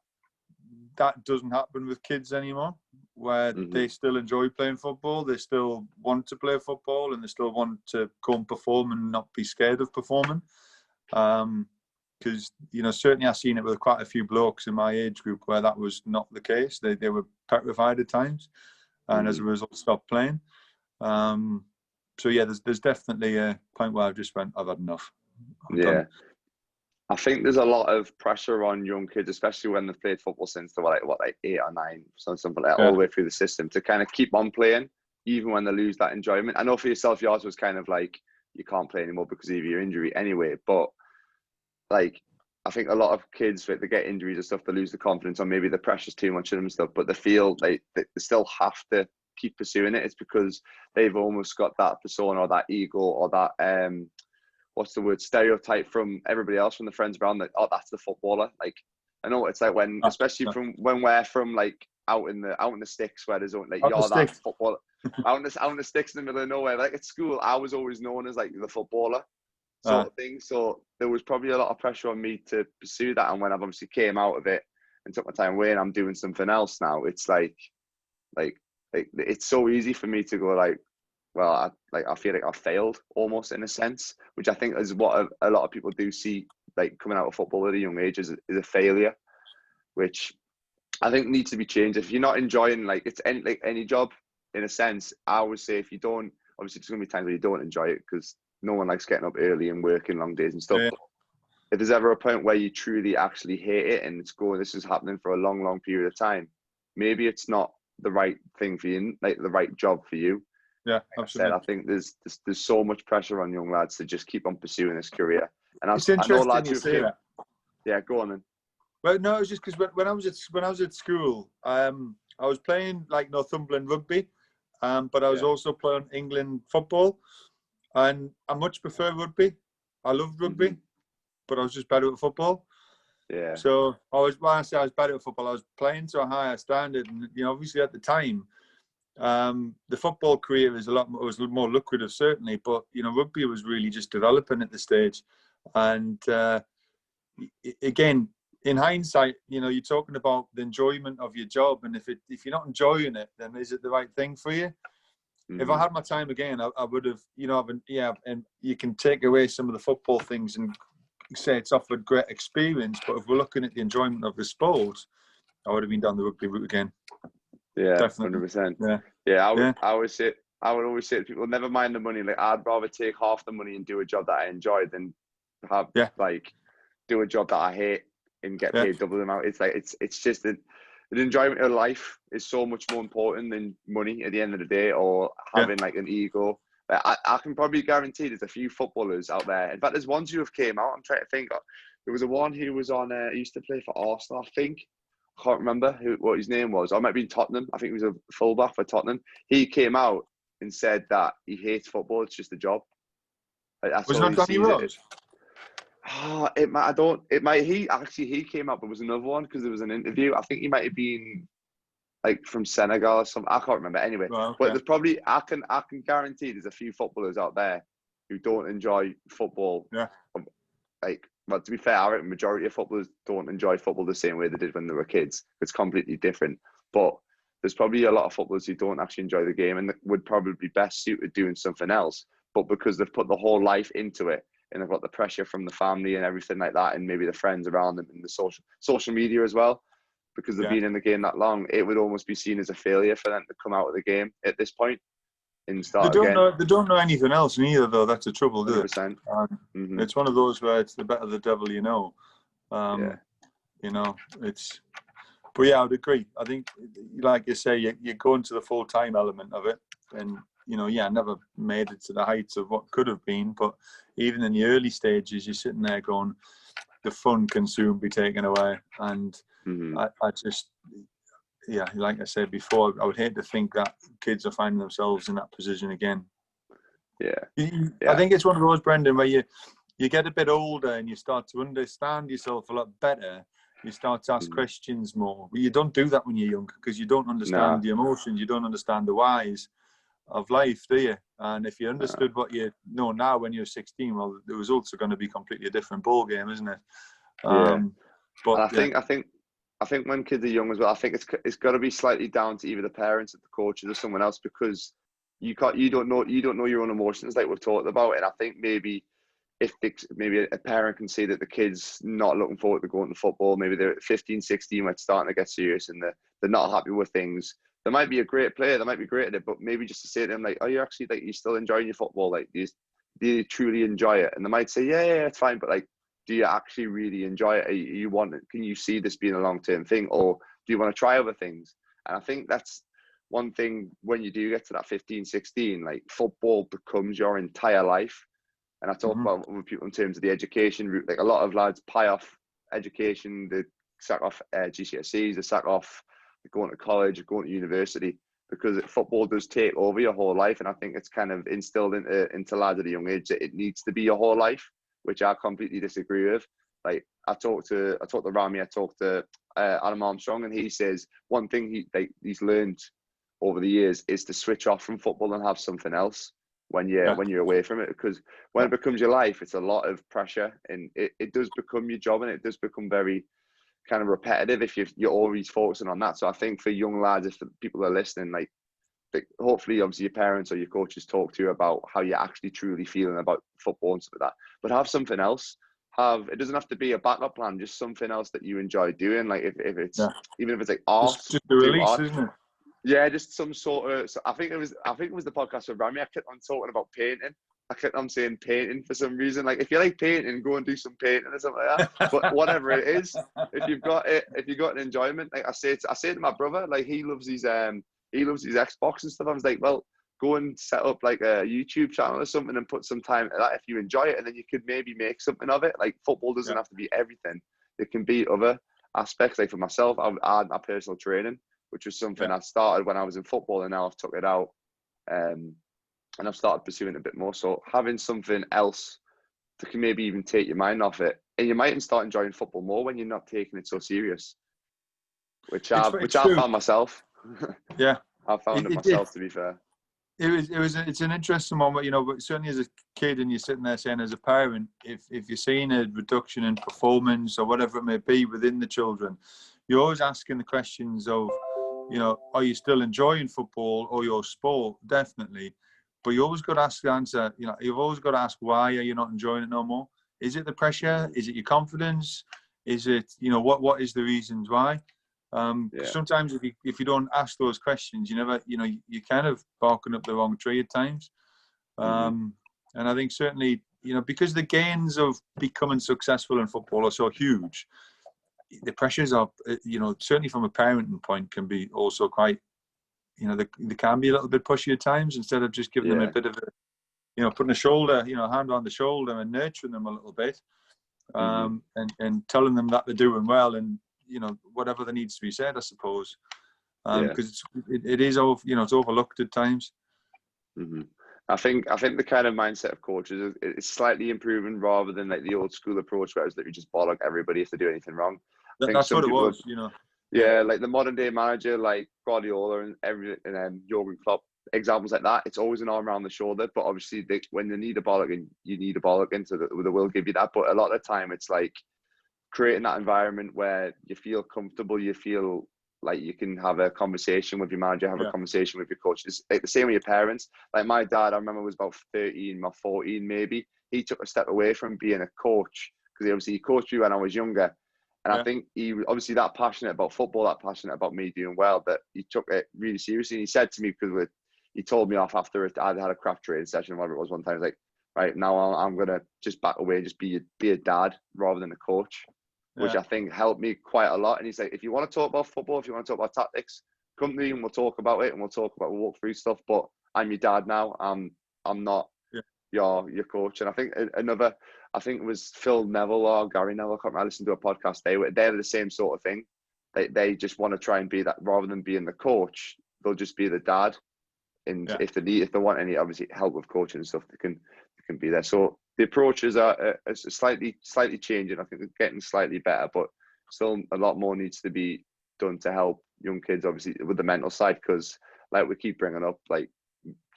doesn't happen with kids anymore, where they still enjoy playing football. They still want to play football, and they still want to go and perform and not be scared of performing. Because, certainly I've seen it with quite a few blokes in my age group where that was not the case. They were petrified at times, and as a result stopped playing. So yeah, there's definitely a point where I've just went, I've had enough. I'm done. I think there's a lot of pressure on young kids, especially when they've played football since they were like 8 or 9, something like that, all the way through the system, to kind of keep on playing, even when they lose that enjoyment. I know for yourself, yours was kind of like, you can't play anymore because of your injury anyway. But like, I think a lot of kids, they get injuries and stuff, they lose the confidence, or maybe the pressure's too much on them and stuff, but they feel like they still have to keep pursuing it. It's because they've almost got that persona or that ego or that what's the word, stereotype from everybody else, from the friends around, that, oh, that's the footballer. Like, I know what it's like when, especially from when we're from like out in the sticks where there's only like Out the you're that sticks. football out in the sticks in the middle of nowhere. Like at school, I was always known as like the footballer sort of thing. So there was probably a lot of pressure on me to pursue that. And when I've obviously came out of it and took my time away and I'm doing something else now, it's like it's so easy for me to go like, well, I feel like I failed almost in a sense, which I think is what a lot of people do see like coming out of football at a young age is a failure, which I think needs to be changed. If you're not enjoying like it's any job in a sense, I always say if you don't, obviously there's gonna be times where you don't enjoy it because no one likes getting up early and working long days and stuff. Yeah. But if there's ever a point where you truly actually hate it and this is happening for a long, long period of time, maybe it's not the right thing for you, like the right job for you. Yeah, Like absolutely. I think there's so much pressure on young lads to just keep on pursuing this career. And It's I know interesting lads you who say that. Yeah, go on then. Well, no, it's just because when I was at school, I was playing like Northumberland rugby, but I was also playing England football, and I much prefer rugby. I love rugby, but I was just better at football. Yeah. So when I say I was better at football, I was playing to a higher standard, and obviously at the time, the football career was more lucrative, certainly, but rugby was really just developing at the stage, and again, in hindsight, you're talking about the enjoyment of your job, and if you're not enjoying it, then is it the right thing for you? If I had my time again, I would have, and you can take away some of the football things and say it's offered great experience, but if we're looking at the enjoyment of the sport, I would have been down the rugby route again. Yeah, Definitely. 100%. Yeah, I would always say to people, never mind the money. Like I'd rather take half the money and do a job that I enjoy than have like do a job that I hate and get paid double the amount. It's like it's just the enjoyment of life is so much more important than money at the end of the day, or having like an ego. Like, I can probably guarantee there's a few footballers out there. In fact, there's ones who have came out. I'm trying to think. There was a one who was on. He used to play for Arsenal, I think. I can't remember what his name was. I might be in Tottenham. I think he was a fullback for Tottenham. He came out and said that he hates football. It's just a job. Like, that's was all not he Danny sees Rose? He came up. There was another one because there was an interview. I think he might have been like from Senegal or something. I can't remember. Anyway, but there's probably I can guarantee there's a few footballers out there who don't enjoy football. Yeah. Like, well, to be fair, I reckon the majority of footballers don't enjoy football the same way they did when they were kids. It's completely different. But there's probably a lot of footballers who don't actually enjoy the game and would probably be best suited doing something else. But because they've put the whole life into it, and they've got the pressure from the family and everything like that, and maybe the friends around them and the social media as well, because they've been in the game that long, it would almost be seen as a failure for them to come out of the game at this point and start again. They don't know anything else neither, though. That's the trouble, do 100%. It's one of those where it's the better the devil you know. But yeah, I would agree. I think, like you say, you go into the full-time element of it, and I never made it to the heights of what could have been, but even in the early stages, you're sitting there going, the fun can soon be taken away. And I just, like I said before, I would hate to think that kids are finding themselves in that position again. I think it's one of those, Brendan, where you get a bit older and you start to understand yourself a lot better. You start to ask questions more. But you don't do that when you're young because you don't understand the emotions. You don't understand the whys of life, do you? And if you understood what you know now when you're 16, well, the results are going to be completely a different ball game, isn't it? But I think when kids are young as well, I think it's got to be slightly down to either the parents or the coaches or someone else, because you don't know your own emotions like we've talked about. And I think maybe if a parent can see that the kid's not looking forward to going to football, maybe they're 15, 16 when it's starting to get serious and they're not happy with things. They might be a great player, they might be great at it, but maybe just to say to them, like, are you actually, like, you still enjoying your football? Like, do you truly enjoy it? And they might say, yeah, it's fine, but like, do you actually really enjoy it? Can you see this being a long-term thing, or do you want to try other things? And I think that's one thing when you do get to that 15, 16, like, football becomes your entire life. And I talk about with people in terms of the education route. Like, a lot of lads pie off education, they sack off GCSEs, they sack off going to college, going to university, because football does take over your whole life. And I think it's kind of instilled into lads at a young age that it needs to be your whole life, which I completely disagree with. like I talked to Rami, I talked to Adam Armstrong, and he says one thing he's learned over the years is to switch off from football and have something else when you're away from it, because when it becomes your life, it's a lot of pressure, and it does become your job, and it does become very kind of repetitive if you're always focusing on that. So I think for young lads, if people are listening, like hopefully obviously your parents or your coaches talk to you about how you're actually truly feeling about football and stuff like that, but have something else. It doesn't have to be a backup plan, just something else that you enjoy doing. Like if it's even if it's like art, just a release, isn't it? Yeah, just some sort of. So I think it was the podcast with Rami. I kept on talking about painting. I kept on saying painting for some reason. Like if you like painting, go and do some painting or something like that. But whatever it is, if you've got an enjoyment, like I say to my brother, like he loves his Xbox and stuff. I was like, well, go and set up like a YouTube channel or something and put some time into that if you enjoy it, and then you could maybe make something of it. Like football doesn't have to be everything. It can be other aspects. Like for myself, I had my personal training, which was something I started when I was in football, and now I've took it out, and I've started pursuing it a bit more. So having something else that can maybe even take your mind off it, and you might even start enjoying football more when you're not taking it so serious, which I found myself. Yeah, I found it myself, to be fair. It's an interesting one, but certainly as a kid, and you're sitting there saying, as a parent, if you're seeing a reduction in performance or whatever it may be within the children, you're always asking the questions of, are you still enjoying football or your sport? Definitely. But you always got to ask the answer, you've always got to ask, why are you not enjoying it no more? Is it the pressure? Is it your confidence? Is it, what is the reasons why? Sometimes if you don't ask those questions, you never, you're kind of barking up the wrong tree at times. And I think certainly, because the gains of becoming successful in football are so huge, the pressures are, certainly from a parenting point, can be also quite, they can be a little bit pushy at times, instead of just giving them a bit of a, putting a shoulder, hand on the shoulder and nurturing them a little bit, and telling them that they're doing well, and, whatever that needs to be said, I suppose, because it is, it's overlooked at times. I think the kind of mindset of coaches is slightly improving, rather than like the old school approach where it's that we just bollock everybody if they do anything wrong. That's what it was, Yeah, like the modern day manager, like Guardiola and Jurgen Klopp, examples like that. It's always an arm around the shoulder, but obviously when they need a bollocking, you need a bollocking, so that they will give you that. But a lot of the time, it's like creating that environment where you feel comfortable, you feel like you can have a conversation with your manager, have a conversation with your coach. It's like the same with your parents. Like my dad, I remember, was about 13 or 14 maybe. He took a step away from being a coach, because he coached me when I was younger. And I think he was obviously that passionate about football, that passionate about me doing well, that he took it really seriously. And he said to me, because he told me off after I'd had a craft training session, whatever it was one time, he's like, right, now I'm going to just back away and just be a dad rather than a coach, which I think helped me quite a lot. And he's like, if you want to talk about football, if you want to talk about tactics, come to me and we'll talk about it, and we'll walk through stuff. But I'm your dad now. I'm not your coach. And I think I think it was Phil Neville or Gary Neville, I can't remember, I listened to a podcast, they're the same sort of thing. They just want to try and be that, rather than being the coach, they'll just be the dad. And if they want any, obviously, help with coaching and stuff, they can be there. So the approaches are slightly changing. I think they're getting slightly better, but still a lot more needs to be done to help young kids, obviously, with the mental side, because like we keep bringing up, like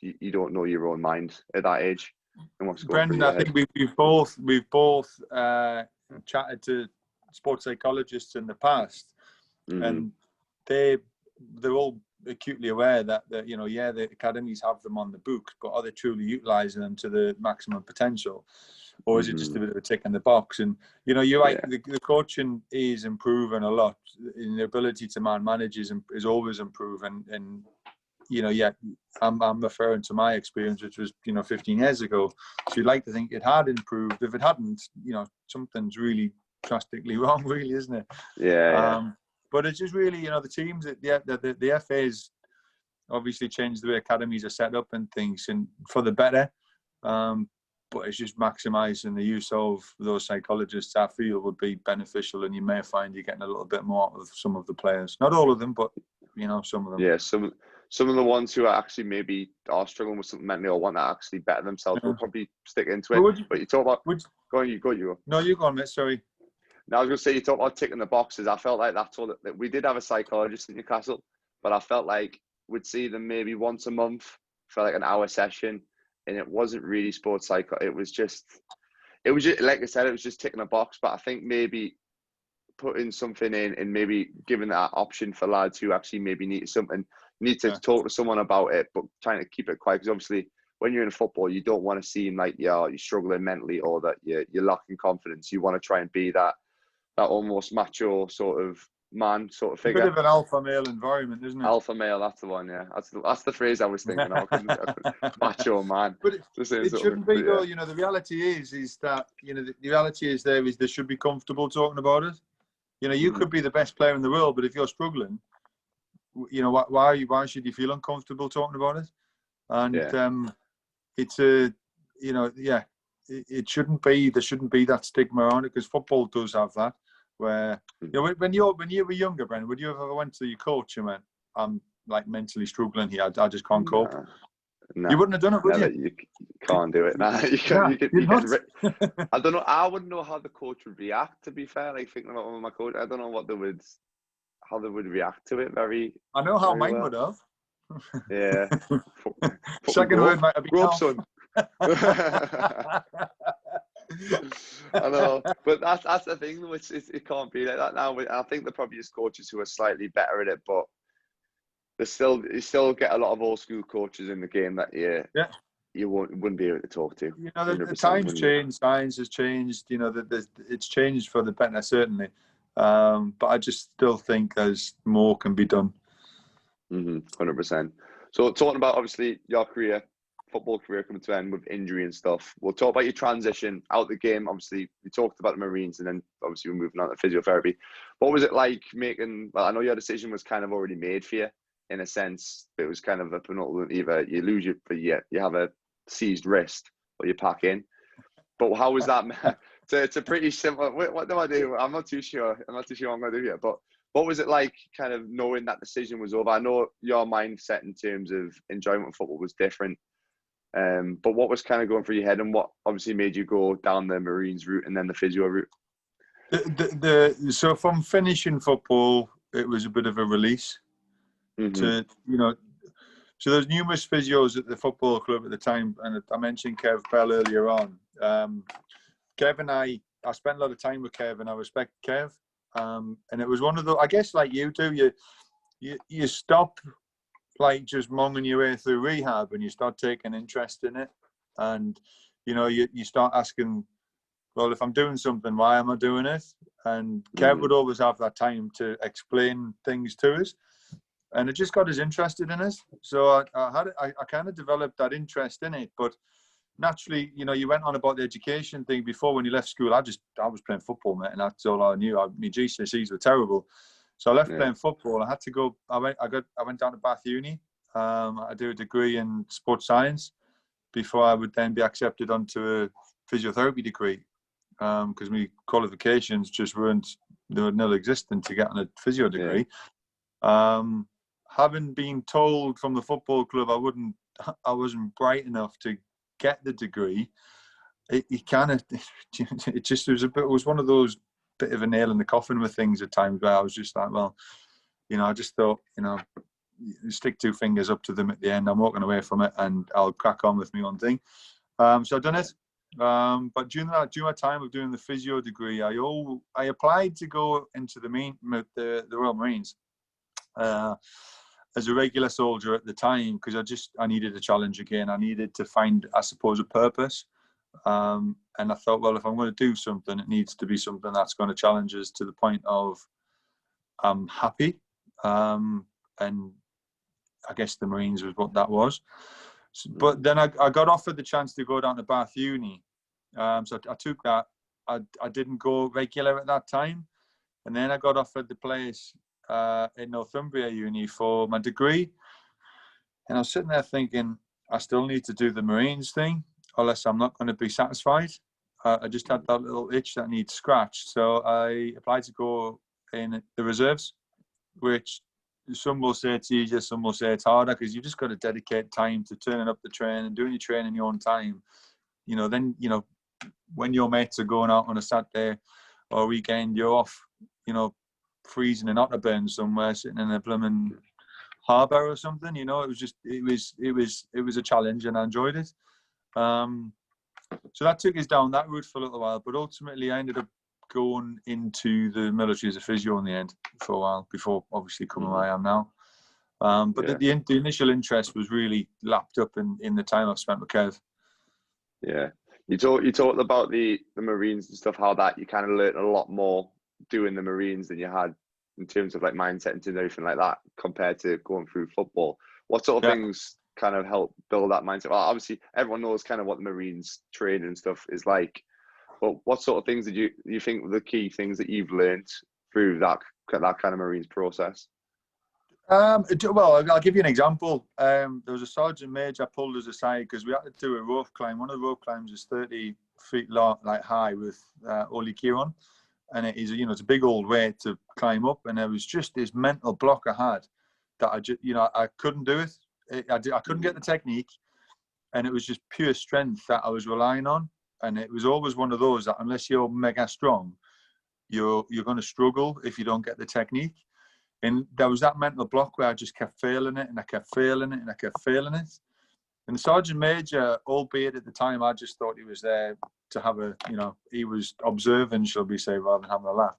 you don't know your own mind at that age. And what's going Brendan, I think we've both chatted to sports psychologists in the past, and they're all acutely aware that the academies have them on the books, but are they truly utilising them to the maximum potential, or is it just a bit of a tick in the box? And you're right, the coaching is improving a lot, and the ability to manage is always improving. And I'm referring to my experience, which was 15 years ago. So you'd like to think it had improved. If it hadn't, something's really drastically wrong, really, isn't it? But it's just really, the teams that the FA's obviously changed the way academies are set up and things, and for the better. But it's just maximising the use of those psychologists, I feel, would be beneficial, and you may find you're getting a little bit more out of some of the players. Not all of them, but some of them. Yeah, some of the ones who are actually maybe are struggling with something mentally or want to actually better themselves will probably stick into it. But you talk about go on, you go. No, you go on, mate. Sorry. Now I was going to say, you talk about ticking the boxes. I felt like that's all that we did have a psychologist in Newcastle, but I felt like we'd see them maybe once a month for like an hour session, and it wasn't really sports psycho. It was just like I said, it was just ticking a box. But I think maybe putting something in and maybe giving that option for lads who actually maybe need to talk to someone about it, but trying to keep it quiet, because obviously when you're in football, you don't want to seem like you're struggling mentally or that you're lacking confidence. You want to try and be that almost macho sort of man sort of figure. A bit of an alpha male environment, isn't it? Alpha male, that's the one. Yeah, that's the phrase I was thinking of. Macho man. But it shouldn't be though. You know, the reality is that the reality is they should be comfortable talking about it. You know, you could be the best player in the world, but if you're struggling, you know, why should you feel uncomfortable talking about it? And it's it shouldn't be. There shouldn't be that stigma around it, because football does have that. Where when you were younger, Brendan, would you have ever went to your coach and went, "I'm like mentally struggling here. I just can't cope." No, you wouldn't have done it, would you? You can't do it. Nah, you I don't know. I wouldn't know how the coach would react. To be fair, like thinking about my coach, I don't know how they would react to it. I know how mine would have. Yeah. Second word might have been son. I know, but that's the thing. Which it can't be like that now. I think there probably is coaches who are slightly better at it, but you still get a lot of old school coaches in the game that you wouldn't be able to talk to. You know, the times change, science has changed. You know, it's changed for the better, certainly. But I just still think there's more can be done. 100%. So talking about obviously your football career coming to an end with injury and stuff. We'll talk about your transition out the game. Obviously, we talked about the Marines, and then obviously we're moving on to physiotherapy. What was it like making? Well, I know your decision was kind of already made for you in a sense. It was kind of a penultimate: either you lose you have a seized wrist, or you pack in. But how was that? It's a pretty simple. What do I do? I'm not too sure. What I'm going to do here. But what was it like, kind of knowing that decision was over? I know your mindset in terms of enjoyment of football was different. But what was kind of going through your head, and what obviously made you go down the Marines route and then the physio route? So from finishing football, it was a bit of a release. To so there's numerous physios at the football club at the time, and I mentioned Kev Bell earlier on. Kev and I spent a lot of time with Kev, and I respect Kev. And it was one of the, I guess, like you do, you stop like just monging your way through rehab, and you start taking interest in it, and you start asking, well, if I'm doing something, why am I doing it? And Kev would always have that time to explain things to us, and it just got us interested in it. So I kind of developed that interest in it. But naturally, you went on about the education thing before. When you left school, I was playing football, mate, and that's all I knew. My GCSEs were terrible. So I left playing football. I had to go. I went down to Bath Uni. I do a degree in sports science before I would then be accepted onto a physiotherapy degree, because my qualifications just were nil-existent to get on a physio degree. Having been told from the football club I wasn't bright enough to get the degree, it was one of those bit of a nail in the coffin with things at times, where I was just like, well, I just thought, stick two fingers up to them at the end. I'm walking away from it, and I'll crack on with my own thing. So I've done it. But during my time of doing the physio degree, I applied to go into the Royal Marines as a regular soldier at the time, because I needed a challenge again. I needed to find, I suppose, a purpose. And I thought, well, if I'm going to do something, it needs to be something that's going to challenge us to the point of I'm happy. And I guess the Marines was what that was. But then I got offered the chance to go down to Bath Uni. So I took that. I didn't go regular at that time. And then I got offered the place in Northumbria Uni for my degree. And I was sitting there thinking, I still need to do the Marines thing, unless I'm not going to be satisfied. I just had that little itch that needs scratched. So I applied to go in the reserves, which some will say it's easier, some will say it's harder, because you've just got to dedicate time to turning up the train and doing your training in your own time. Then, when your mates are going out on a Saturday or weekend you're off, freezing in Otterburn somewhere, sitting in a blooming harbour or something. It was a challenge, and I enjoyed it. So that took us down that route for a little while, but ultimately I ended up going into the military as a physio in the end for a while, before obviously coming where I am now. But the initial interest was really lapped up in the time I've spent with Kev. Yeah. You talked about the Marines and stuff, how that you kind of learned a lot more doing the Marines than you had in terms of like mindset and everything like that compared to going through football. What sort of things kind of help build that mindset? Well, obviously everyone knows kind of what the Marines training and stuff is like, but what sort of things did you think were the key things that you've learned through that kind of Marines process? Well, I'll give you an example. There was a sergeant major pulled us aside because we had to do a rope climb. One of the rope climbs is 30 feet long, like high, with only gear on, and it is, it's a big old way to climb up. And there was just this mental block I had that I couldn't do it. I couldn't get the technique, and it was just pure strength that I was relying on. And it was always one of those that unless you're mega strong, you're going to struggle if you don't get the technique. And there was that mental block where I just kept failing it, and I kept failing it, and I kept failing it. And the sergeant major, albeit at the time, I just thought he was there to have he was observing, shall we say, rather than having a laugh.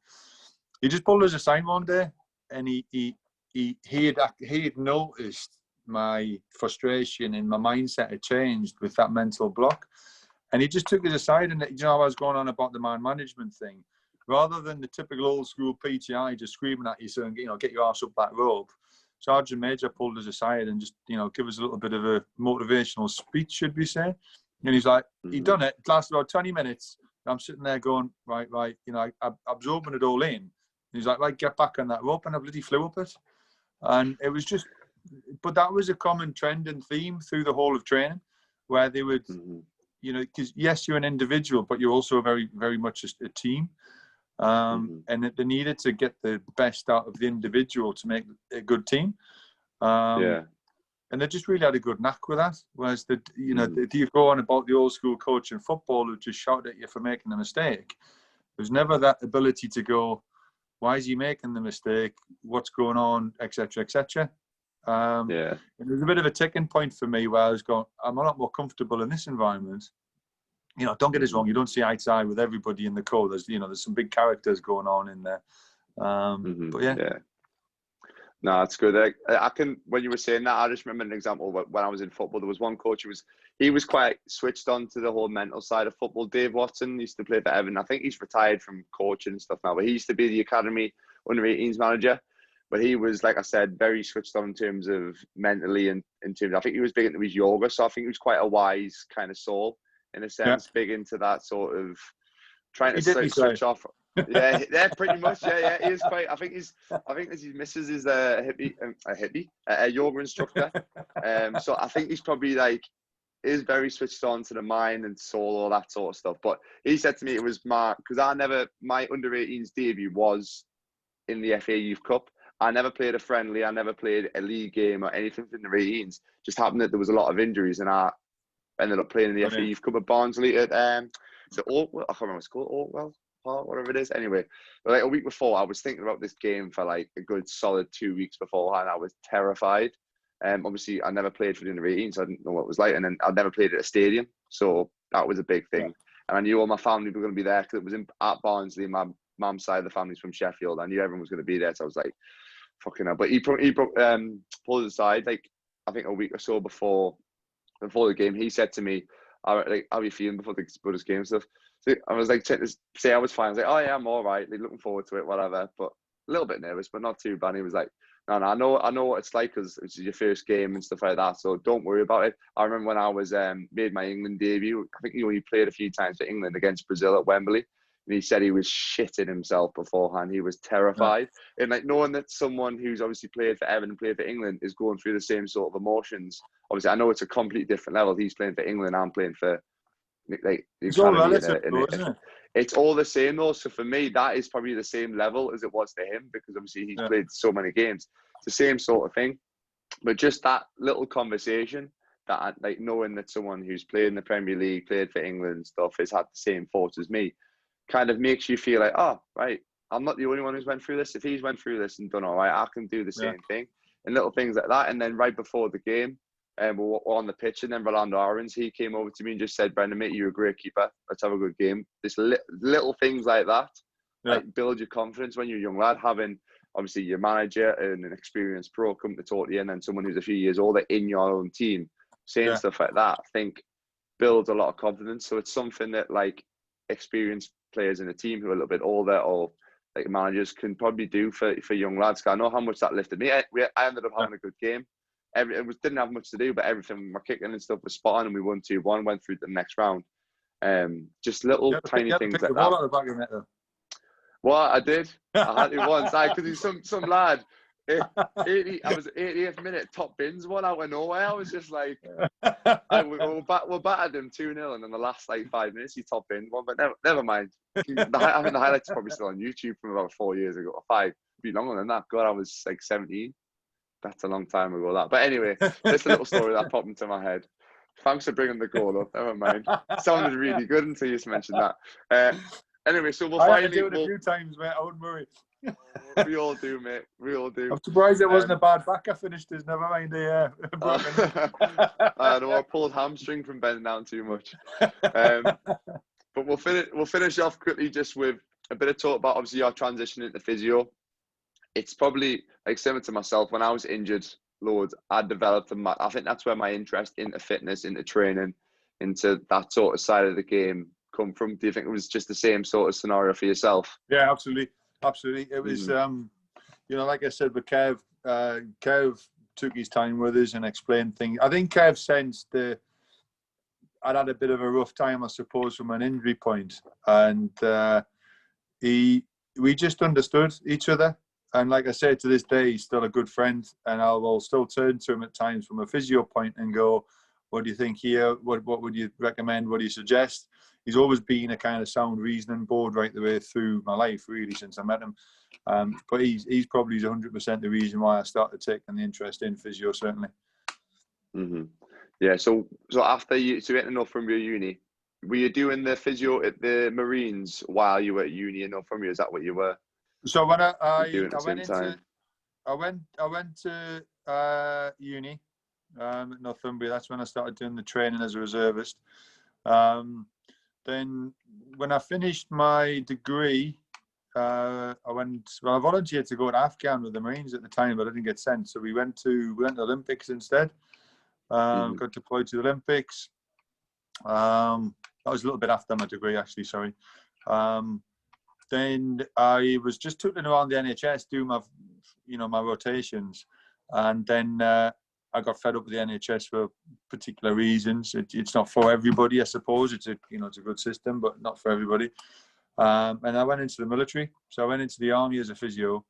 He just pulled us aside one day, and he had noticed my frustration, and my mindset had changed with that mental block. And he just took us aside, and I was going on about the man management thing. Rather than the typical old school PTI just screaming at you saying, get your ass up that rope, Sergeant Major pulled us aside and just, give us a little bit of a motivational speech, should we say. And he's like, he'd done it. It lasted about 20 minutes. I'm sitting there going, right, I'm absorbing it all in. And he's like, right, get back on that rope. And I bloody flew up it. And it was just, but that was a common trend and theme through the whole of training, where they would, because yes, you're an individual, but you're also very, very much a team. And they needed to get the best out of the individual to make a good team. And they just really had a good knack with that. Whereas you go on about the old school coach in football who just shouted at you for making a mistake. There's never that ability to go, why is he making the mistake? What's going on, etc., etc. And it was a bit of a ticking point for me where I was going, I'm a lot more comfortable in this environment. Don't get us wrong, you don't see eye to eye with everybody in the corps. There's some big characters going on in there. But yeah. No, it's good. I can, when you were saying that, I just remember an example when I was in football. There was one coach he was quite switched on to the whole mental side of football. Dave Watson used to play for Everton. I think he's retired from coaching and stuff now, but he used to be the academy under-18s manager. But he was, like I said, very switched on in terms of mentally and in terms. I think he was big into his yoga, so I think he was quite a wise kind of soul. In a sense, big into that sort of trying to switch off. Yeah, pretty much. Yeah. He is quite. I think his missus is a yoga instructor. So I think he's probably is very switched on to the mind and soul, all that sort of stuff. But he said to me, it was my under-18s debut was in the FA Youth Cup. I never played a friendly. I never played a league game or anything in the 18s. Just happened that there was a lot of injuries, and I ended up playing in the FA Youth Cup at Barnsley at so Ortwell, I can't remember what it's called, Ortwell Park, whatever it is. Anyway, like a week before, I was thinking about this game for like a good solid 2 weeks beforehand. I was terrified. Obviously, I never played for the under-18, so I didn't know what it was like, and then I never played at a stadium, so that was a big thing. And I knew all my family were going to be there because it was at Barnsley. My mum's side of the family's from Sheffield. I knew everyone was going to be there, so I was like, fucking hell. But he pulled us aside, like I think a week or so before the game. He said to me, how are you feeling before this game and stuff? So I was like, say I was fine. I was like, oh yeah, I'm all right. Like, looking forward to it, whatever. But a little bit nervous, but not too bad. And he was like, no, I know what it's like because it's your first game and stuff like that. So don't worry about it. I remember when I was made my England debut. I think he played a few times for England against Brazil at Wembley. And he said he was shitting himself beforehand. He was terrified. Yeah. And like knowing that someone who's obviously played for Everton and played for England is going through the same sort of emotions. Obviously, I know it's a completely different level. He's playing for England. I'm playing for it's all relative, isn't it? It's all the same though. So for me, that is probably the same level as it was to him because obviously he's played so many games. It's the same sort of thing. But just that little conversation, that like knowing that someone who's played in the Premier League, played for England and stuff, has had the same thoughts as me. kind of makes you feel like, oh, right, I'm not the only one who's went through this. If he's went through this and done all right, I can do the same thing. And little things like that. And then right before the game, we're on the pitch, and then Rolando Aarons, he came over to me and just said, Brendan, mate, you're a great keeper. Let's have a good game. This little things like that, like build your confidence when you're a young lad, having obviously your manager and an experienced pro come to talk to you, and then someone who's a few years older in your own team saying stuff like that, I think builds a lot of confidence. So it's something that like experienced players in the team who are a little bit older or like managers can probably do for young lads. I know how much that lifted me. I ended up having a good game. Didn't have much to do, but everything, my kicking and stuff was spot on, and we won 2-1, went through the next round. Just little tiny things like that. Ball out the back of it, though. Well, I did. I had it once. Because he's some lad. I was 80th minute, top bins one out of nowhere. I was just like, we're battered him 2-0, and in the last like 5 minutes he top bin one. But never mind. I think the highlights are probably still on YouTube from about 4 years ago, or 5. Be longer than that. God, I was like 17. That's a long time ago. That. But anyway, just a little story that popped into my head. Thanks for bringing the goal up. Never mind. Sounded really good until you just mentioned that. Anyway, so we'll finally do it a few times, mate. I wouldn't worry. We all do, mate. We all do. I'm surprised it wasn't a bad back I finished as. Never mind the broken. I know I pulled hamstring from bending down too much. But we'll finish off quickly just with a bit of talk about obviously your transition into physio. It's probably like similar to myself. When I was injured, Lord, I developed I think that's where my interest into fitness, into training, into that sort of side of the game come from. Do you think it was just the same sort of scenario for yourself? Yeah, absolutely. It was, like I said, with Kev, Kev took his time with us and explained things. I think Kev sensed I'd had a bit of a rough time, I suppose, from an injury point, and we just understood each other. And like I said, to this day, he's still a good friend, and I'll still turn to him at times from a physio point and go, what do you think here? What would you recommend? What do you suggest? He's always been a kind of sound reasoning board right the way through my life, really, since I met him. But he's probably 100% the reason why I started taking the interest in physio, certainly. Mm-hmm. Yeah, so after you getting enough from your uni, were you doing the physio at the Marines while you were at uni enough from you? Is that what you were? So when I went to uni at Northumbria, that's when I started doing the training as a reservist. Then when I finished my degree, I volunteered to go to Afghan with the Marines at the time, but I didn't get sent. So we went to the Olympics instead. Got deployed to the Olympics. That was a little bit after my degree, actually. Sorry. Then I was just tooting around the NHS doing my rotations, and then I got fed up with the NHS for particular reasons. It's not for everybody, I suppose. It's a good system, but not for everybody. And I went into the military, so I went into the army as a physio.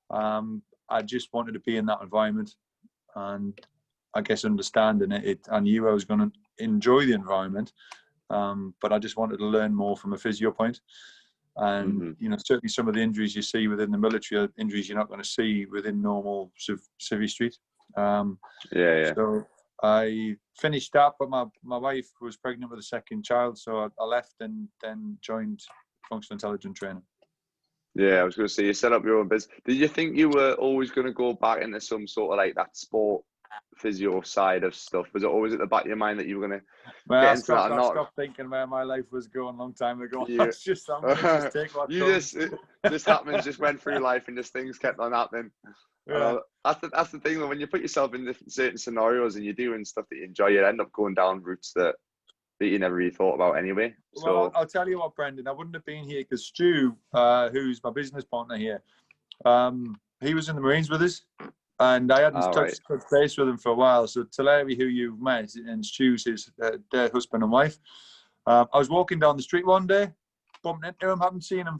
I just wanted to be in that environment, and I guess understanding it, I knew I was going to enjoy the environment, but I just wanted to learn more from a physio point. And certainly some of the injuries you see within the military are injuries you're not going to see within normal civvy street. So I finished that, but my wife was pregnant with a second child, so I left and then joined functional intelligence training. Yeah, I was going to say, you set up your own business. Did you think you were always going to go back into some sort of like that sport physio side of stuff? Was it always at the back of your mind that you were going to get into that? I stopped thinking where my life was going a long time ago. Yeah. I'm just take what just happened, just went through life, and just things kept on happening. Yeah. That's the thing, though. When you put yourself in certain scenarios and you're doing stuff that you enjoy, you end up going down routes that you never really thought about anyway. So well, I'll tell you what, Brendan, I wouldn't have been here because Stu, who's my business partner here, he was in the Marines with us, and I hadn't touched base with him for a while. So Tulare, who you've met, and Stu's his their husband and wife. I was walking down the street one day, bumped into him. Haven't seen him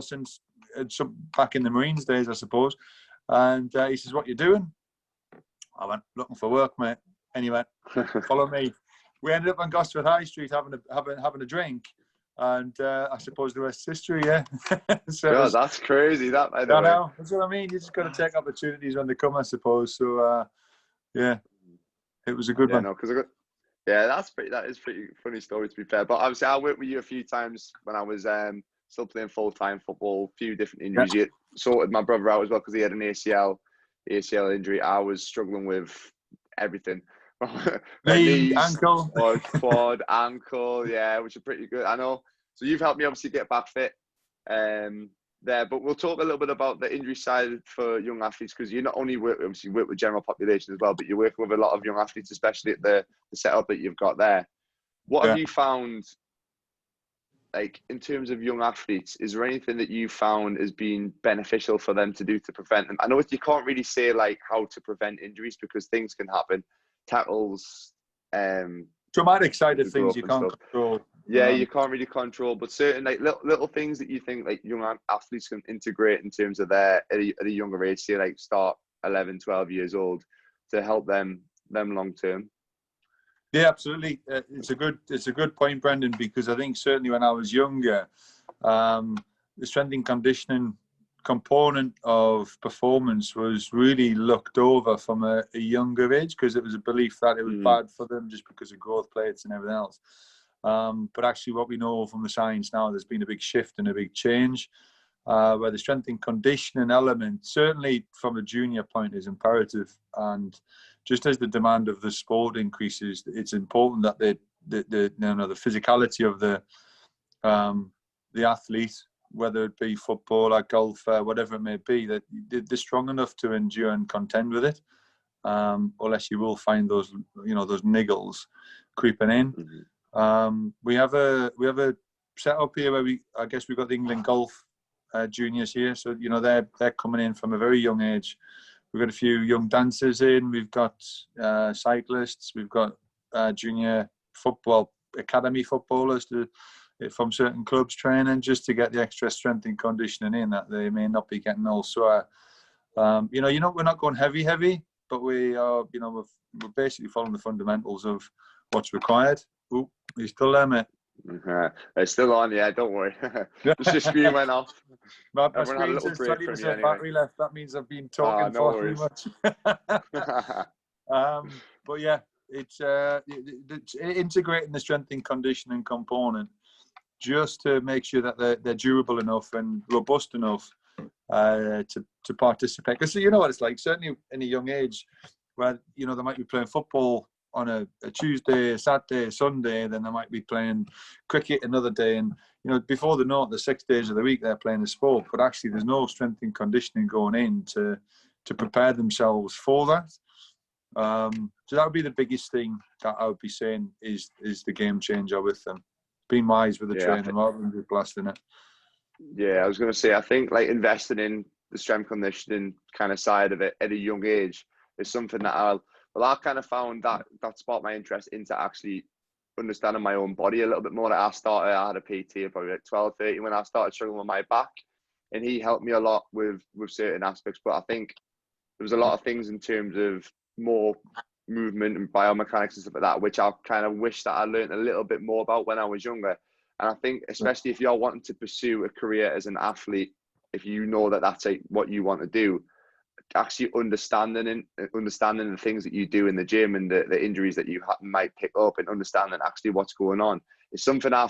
since back in the Marines days, I suppose. And he says, "What you doing?" I went, "Looking for work, mate." And he went, "Follow me." We ended up on Gosforth High Street having a drink, and I suppose the rest is history. Yeah. So that's crazy. That by the way. Know. That's what I mean. You just got to take opportunities when they come, I suppose. So yeah, it was a good one. No, because that is pretty funny story, to be fair. But obviously, I worked with you a few times when I was still playing full-time football, few different injuries. You sorted my brother out as well because he had an ACL injury. I was struggling with everything. Knee, Knees, ankle. or quad, ankle, yeah, which are pretty good. I know. So you've helped me obviously get back fit there, but we'll talk a little bit about the injury side for young athletes, because you not only work with general population as well, but you work with a lot of young athletes, especially at the setup that you've got there. What have you found, like, in terms of young athletes? Is there anything that you found as being beneficial for them to do to prevent them? I know you can't really say like how to prevent injuries because things can happen, tackles, traumatic side of things you can't control. Yeah, you can't really control, but certain like little things that you think like young athletes can integrate in terms of their at a younger age, say like start 11, 12 years old, to help them long term. Yeah, absolutely. It's a good point, Brendan, because I think certainly when I was younger, the strength and conditioning component of performance was really looked over from a younger age, because it was a belief that it was bad for them just because of growth plates and everything else. But actually what we know from the science now, there's been a big shift and a big change where the strength and conditioning element, certainly from a junior point, is imperative. And just as the demand of the sport increases, it's important that the physicality of the athlete, whether it be football or golf, whatever it may be, that they're strong enough to endure and contend with it. Unless you will find those niggles creeping in. We have a setup here where we've got the England golf juniors here, so they're coming in from a very young age. We've got a few young dancers in. We've got cyclists. We've got junior football academy footballers from certain clubs training just to get the extra strength and conditioning in that they may not be getting elsewhere. We're not going heavy, but we are. We're basically following the fundamentals of what's required. Oh, you still there, mate? It's still on, yeah, don't worry. Just the screen went off. My screen says 20% battery left. That means I've been talking far too much. But yeah, it's integrating the strength and conditioning component just to make sure that they're durable enough and robust enough to participate. Because you know what it's like, certainly in a young age, where they might be playing football on a Tuesday, a Saturday, a Sunday, then they might be playing cricket another day, and before they know it, the 6 days of the week they're playing a sport, but actually there's no strength and conditioning going in to prepare themselves for that. So that would be the biggest thing that I would be saying is the game changer with them. Being wise with the training rather than just blasting it. Yeah, I was going to say, I think like investing in the strength conditioning kind of side of it at a young age is something that I kind of found that sparked my interest into actually understanding my own body a little bit more. I had a PT at probably like 12, 13 when I started struggling with my back, and he helped me a lot with certain aspects. But I think there was a lot of things in terms of more movement and biomechanics and stuff like that, which I kind of wish that I learned a little bit more about when I was younger. And I think, especially if you're wanting to pursue a career as an athlete, if you know that that's what you want to do, actually understanding the things that you do in the gym and the injuries that you might pick up, and understanding actually what's going on is something I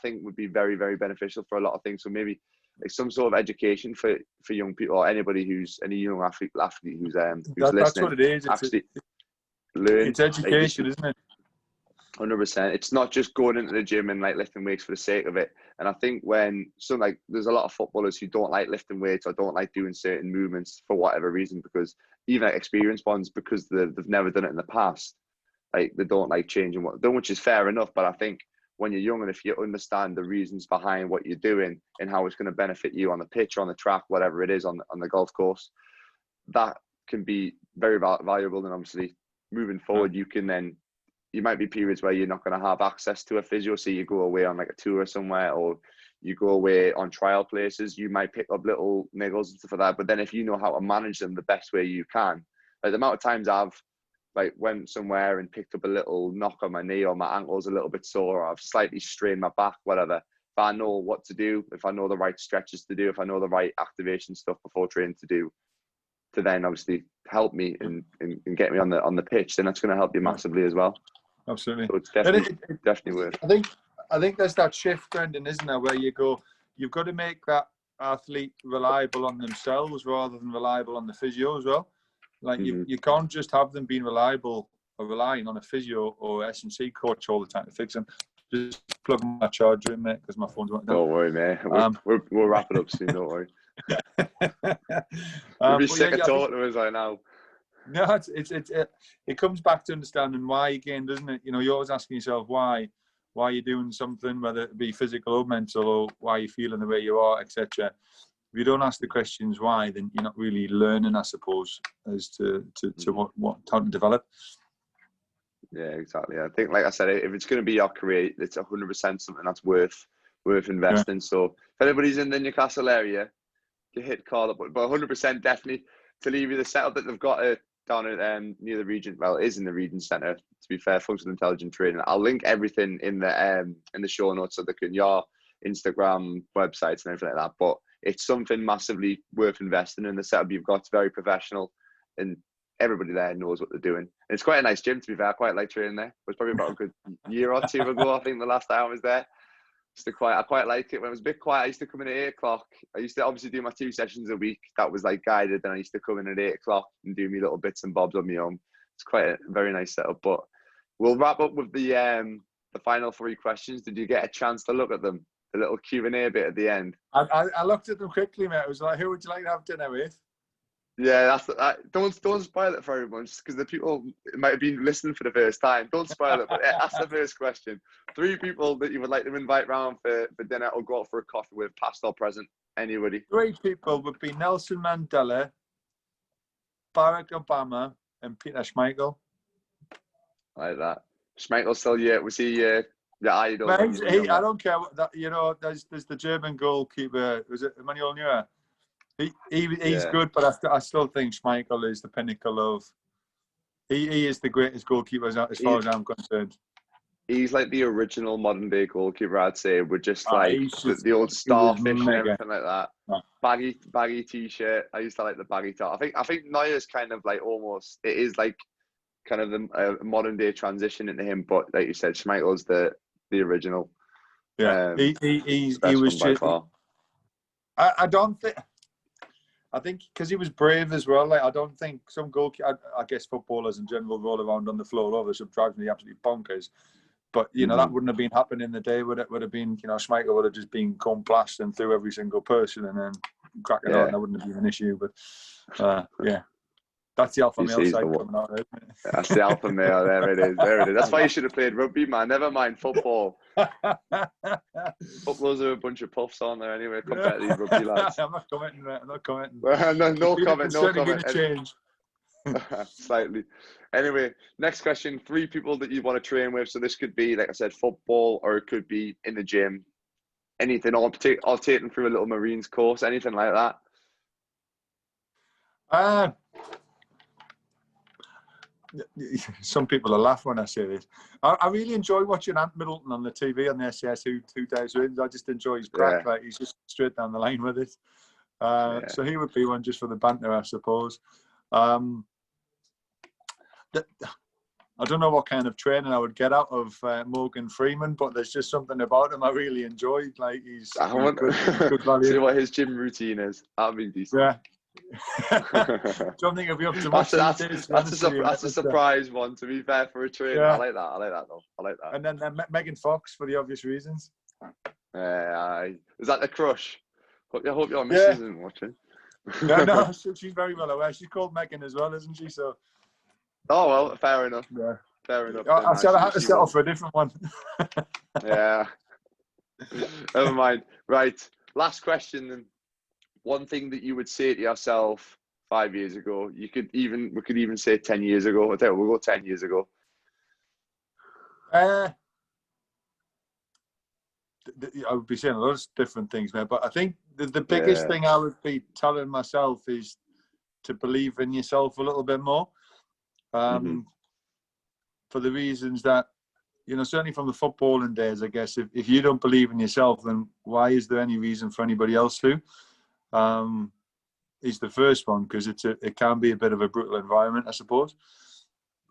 think would be very, very beneficial for a lot of things. So maybe like some sort of education for young people, or anybody who's any young athlete who's listening. That's what it is. It's education, isn't it? 100%. It's not just going into the gym and like lifting weights for the sake of it. And I think there's a lot of footballers who don't like lifting weights or don't like doing certain movements for whatever reason, because even like experienced ones, because they've never done it in the past, like they don't like changing what they're doing, which is fair enough. But I think when you're young, and if you understand the reasons behind what you're doing and how it's going to benefit you on the pitch or on the track, whatever it is on the golf course, that can be very valuable. And obviously moving forward, you might be periods where you're not going to have access to a physio, so you go away on like a tour somewhere, or you go away on trial places, you might pick up little niggles and stuff like that. But then if you know how to manage them the best way you can, like the amount of times I've like went somewhere and picked up a little knock on my knee, or my ankle's a little bit sore, or I've slightly strained my back, whatever. If I know what to do, if I know the right stretches to do, if I know the right activation stuff before training to do, to then obviously help me and get me on the pitch, then that's going to help you massively as well. Absolutely. So it's definitely worth. I think there's that shift, Brendan, isn't there, where you go, you've got to make that athlete reliable on themselves rather than reliable on the physio as well. Like you can't just have them being reliable or relying on a physio or S&C coach all the time to fix them. Just plug my charger in, mate, because my phone's not down. Don't worry, mate. We'll wrap it up soon. Don't worry. You'll be sick of talking to us right now. No, it comes back to understanding why again, doesn't it? You know, you're always asking yourself why you're doing something, whether it be physical or mental, or why you're feeling the way you are, etc. If you don't ask the questions why, then you're not really learning, I suppose, as to how to develop. Yeah, exactly. I think, like I said, if it's going to be your career, it's 100% something that's worth investing. Yeah. So if anybody's in the Newcastle area, you hit call up, but 100% definitely to leave you the setup that they've got down at near the region. Well, it is in the region centre. To be fair, functional intelligent training. I'll link everything in the show notes so they can your Instagram, websites, and everything like that. But it's something massively worth investing in. The setup you've got is very professional, and everybody there knows what they're doing. And it's quite a nice gym, to be fair. I quite like training there. It was probably about a good year or two ago, I think, the last time I was there. I quite liked it. When it was a bit quiet, I used to come in at 8 o'clock. I used to obviously do my 2 sessions a week. That was like guided. Then I used to come in at 8 o'clock and do me little bits and bobs on my own. It's quite a very nice setup. But we'll wrap up with the final 3 questions. Did you get a chance to look at them? The little Q&A bit at the end. I looked at them quickly, mate. I was like, who would you like to have dinner with? Yeah, don't spoil it for everyone, just because the people might have been listening for the first time. Don't spoil it, but that's the first question. 3 people that you would like to invite round for dinner or go out for a coffee with, past or present. Anybody? 3 people would be Nelson Mandela, Barack Obama, and Peter Schmeichel. I like that. Schmeichel's still was he the idol? I don't care what that, you know. There's the German goalkeeper. Was it Emmanuel Neuer? He's good, but I still think Schmeichel is the pinnacle of. He is the greatest goalkeeper as far as I'm concerned. He's like the original modern day goalkeeper, I'd say. With just like the old starfish and everything like that. Baggy t-shirt. I used to like the baggy top. I think Neuer's kind of like almost. It is like kind of the modern day transition into him, but like you said, Schmeichel's the original. Yeah, he was just. I don't think. I think because he was brave as well. Like I don't think some goalkeepers. I guess footballers in general roll around on the floor all over. So drives me absolutely bonkers. But you know that wouldn't have been happening in the day. Would have been, you know, Schmeichel would have just been going blasting through every single person and then cracking on. That wouldn't have been an issue. But yeah, that's the alpha male side coming out, isn't it? That's the alpha male. There it is. That's why you should have played rugby, man. Never mind football. Footballers are a bunch of puffs on there anyway compared to these rugby lads. I'm not commenting, mate. I'm not commenting. no comment. No comment. Change. Slightly. Anyway, next question. 3 people that you want to train with. So this could be, like I said, football, or it could be in the gym. Anything. I'll take them through a little Marines course. Anything like that. Some people will laugh when I say this. I really enjoy watching Ant Middleton on the TV on the SAS who dives wins. I just enjoy his crack. Like he's just straight down the line with it. So he would be one just for the banter, I suppose. I don't know what kind of training I would get out of Morgan Freeman, but there's just something about him I really enjoyed. Like he's good value. See what his gym routine is. That'd be decent. Yeah. Don't think it'll be up to much. That's a surprise one, to be fair, for a trainer. Yeah. I like that though. I like that. And then Megan Fox for the obvious reasons. Is that the crush? I hope your missus isn't watching. No, she's very well aware. She's called Megan as well, isn't she? So. Oh well, fair enough. Yeah. Fair enough. I said I had to settle for a different one. Yeah. Never mind. Right. Last question then. One thing that you would say to yourself 5 years ago, we could even say 10 years ago. I'll tell you, we'll go 10 years ago. I would be saying a lot of different things, man. But I think the biggest thing I would be telling myself is to believe in yourself a little bit more. For the reasons that, you know, certainly from the footballing days, I guess, if you don't believe in yourself, then why is there any reason for anybody else to? Is the first one, because it can be a bit of a brutal environment, I suppose.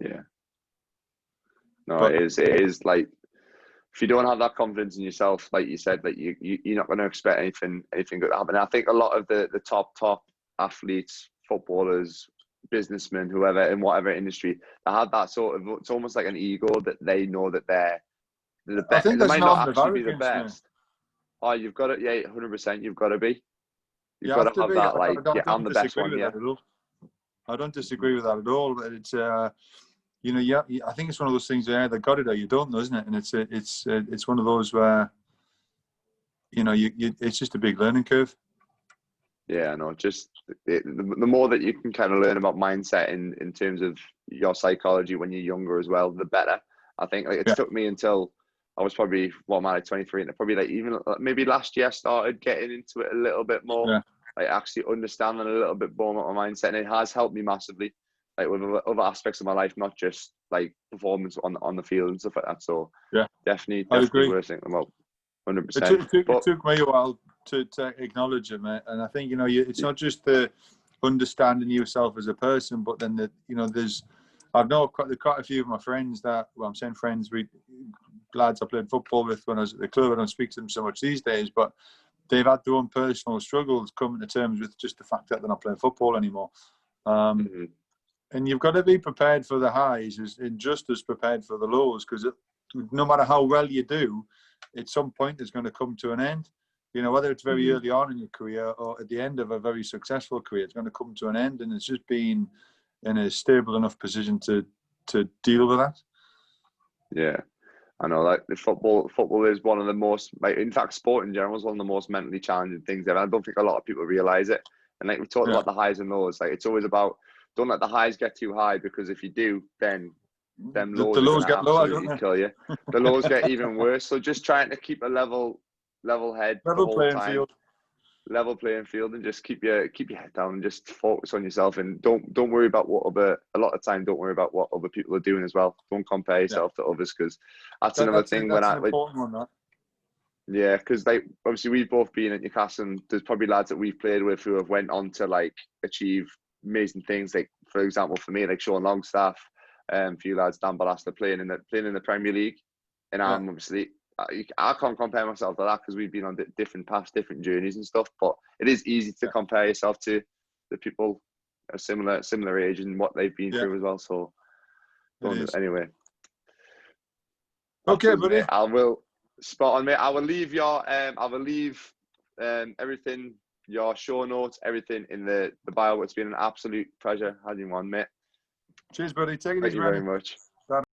Yeah. No, it is like if you don't have that confidence in yourself, like you said, like you're not going to expect anything good to happen. And I think a lot of the top athletes, footballers, businessmen, whoever in whatever industry, they have that sort of, it's almost like an ego that they know that they're the I best. think They that's an might not element of actually be the arrogance, man. best. Oh, you've got it. Yeah, 100%. You've got to be. You've You got have to to have be. that. Like, yeah, I I'm don't the best disagree one with here. that at all. I don't disagree with that at all. But it's you know, yeah, I think it's one of those things where you either got it or you don't, isn't it? And it's one of those where, you know, it's just a big learning curve. Yeah, I know. Just the more that you can kind of learn about mindset in terms of your psychology when you're younger as well, the better. I think like it took me until I was probably, what am I, like 23, and probably like even maybe last year I started getting into it a little bit more, like actually understanding a little bit more about my mindset, and it has helped me massively, like with other aspects of my life, not just like performance on the field and stuff like that. So definitely worth thinking about. 100%. It took me a while to acknowledge it, mate. And I think, you know, it's not just the understanding yourself as a person, but then I've known quite a few of my friends that, well, I'm saying friends, lads I played football with when I was at the club. I don't speak to them so much these days, but they've had their own personal struggles coming to terms with just the fact that they're not playing football anymore. And you've got to be prepared for the highs and just as prepared for the lows, because no matter how well you do, at some point it's going to come to an end. You know, whether it's very early on in your career or at the end of a very successful career, it's going to come to an end, and it's just being in a stable enough position to deal with that. Yeah, I know. Like the football is one of the most, like, in fact, sport in general is one of the most mentally challenging things ever. I don't think a lot of people realize it. And like we talked about the highs and lows, like it's always about, don't let the highs get too high, because if you do, then them lows, the lows get lower, absolutely don't they? kill you. The lows get even worse. So just trying to keep a level head the whole time, level playing field, and just keep your head down and just focus on yourself, and don't worry about what a lot of time don't worry about what other people are doing as well. Don't compare yourself to others, because that's another thing. That's an important one, that. Yeah, because like obviously we've both been at Newcastle, and there's probably lads that we've played with who have went on to like achieve amazing things. Like for example, for me, like Sean Longstaff, a few lads, Dan Ballasta playing in the Premier League, and I'm obviously I can't compare myself to that, because we've been on different paths, different journeys and stuff. But it is easy to compare yourself to the people a similar age and what they've been through as well. So anyway. Okay, buddy. Mate, I will spot on, mate. I will leave everything, your show notes, everything in the bio. It's been an absolute pleasure having you on, mate. Cheers, buddy. Take it easy, Thank you very much.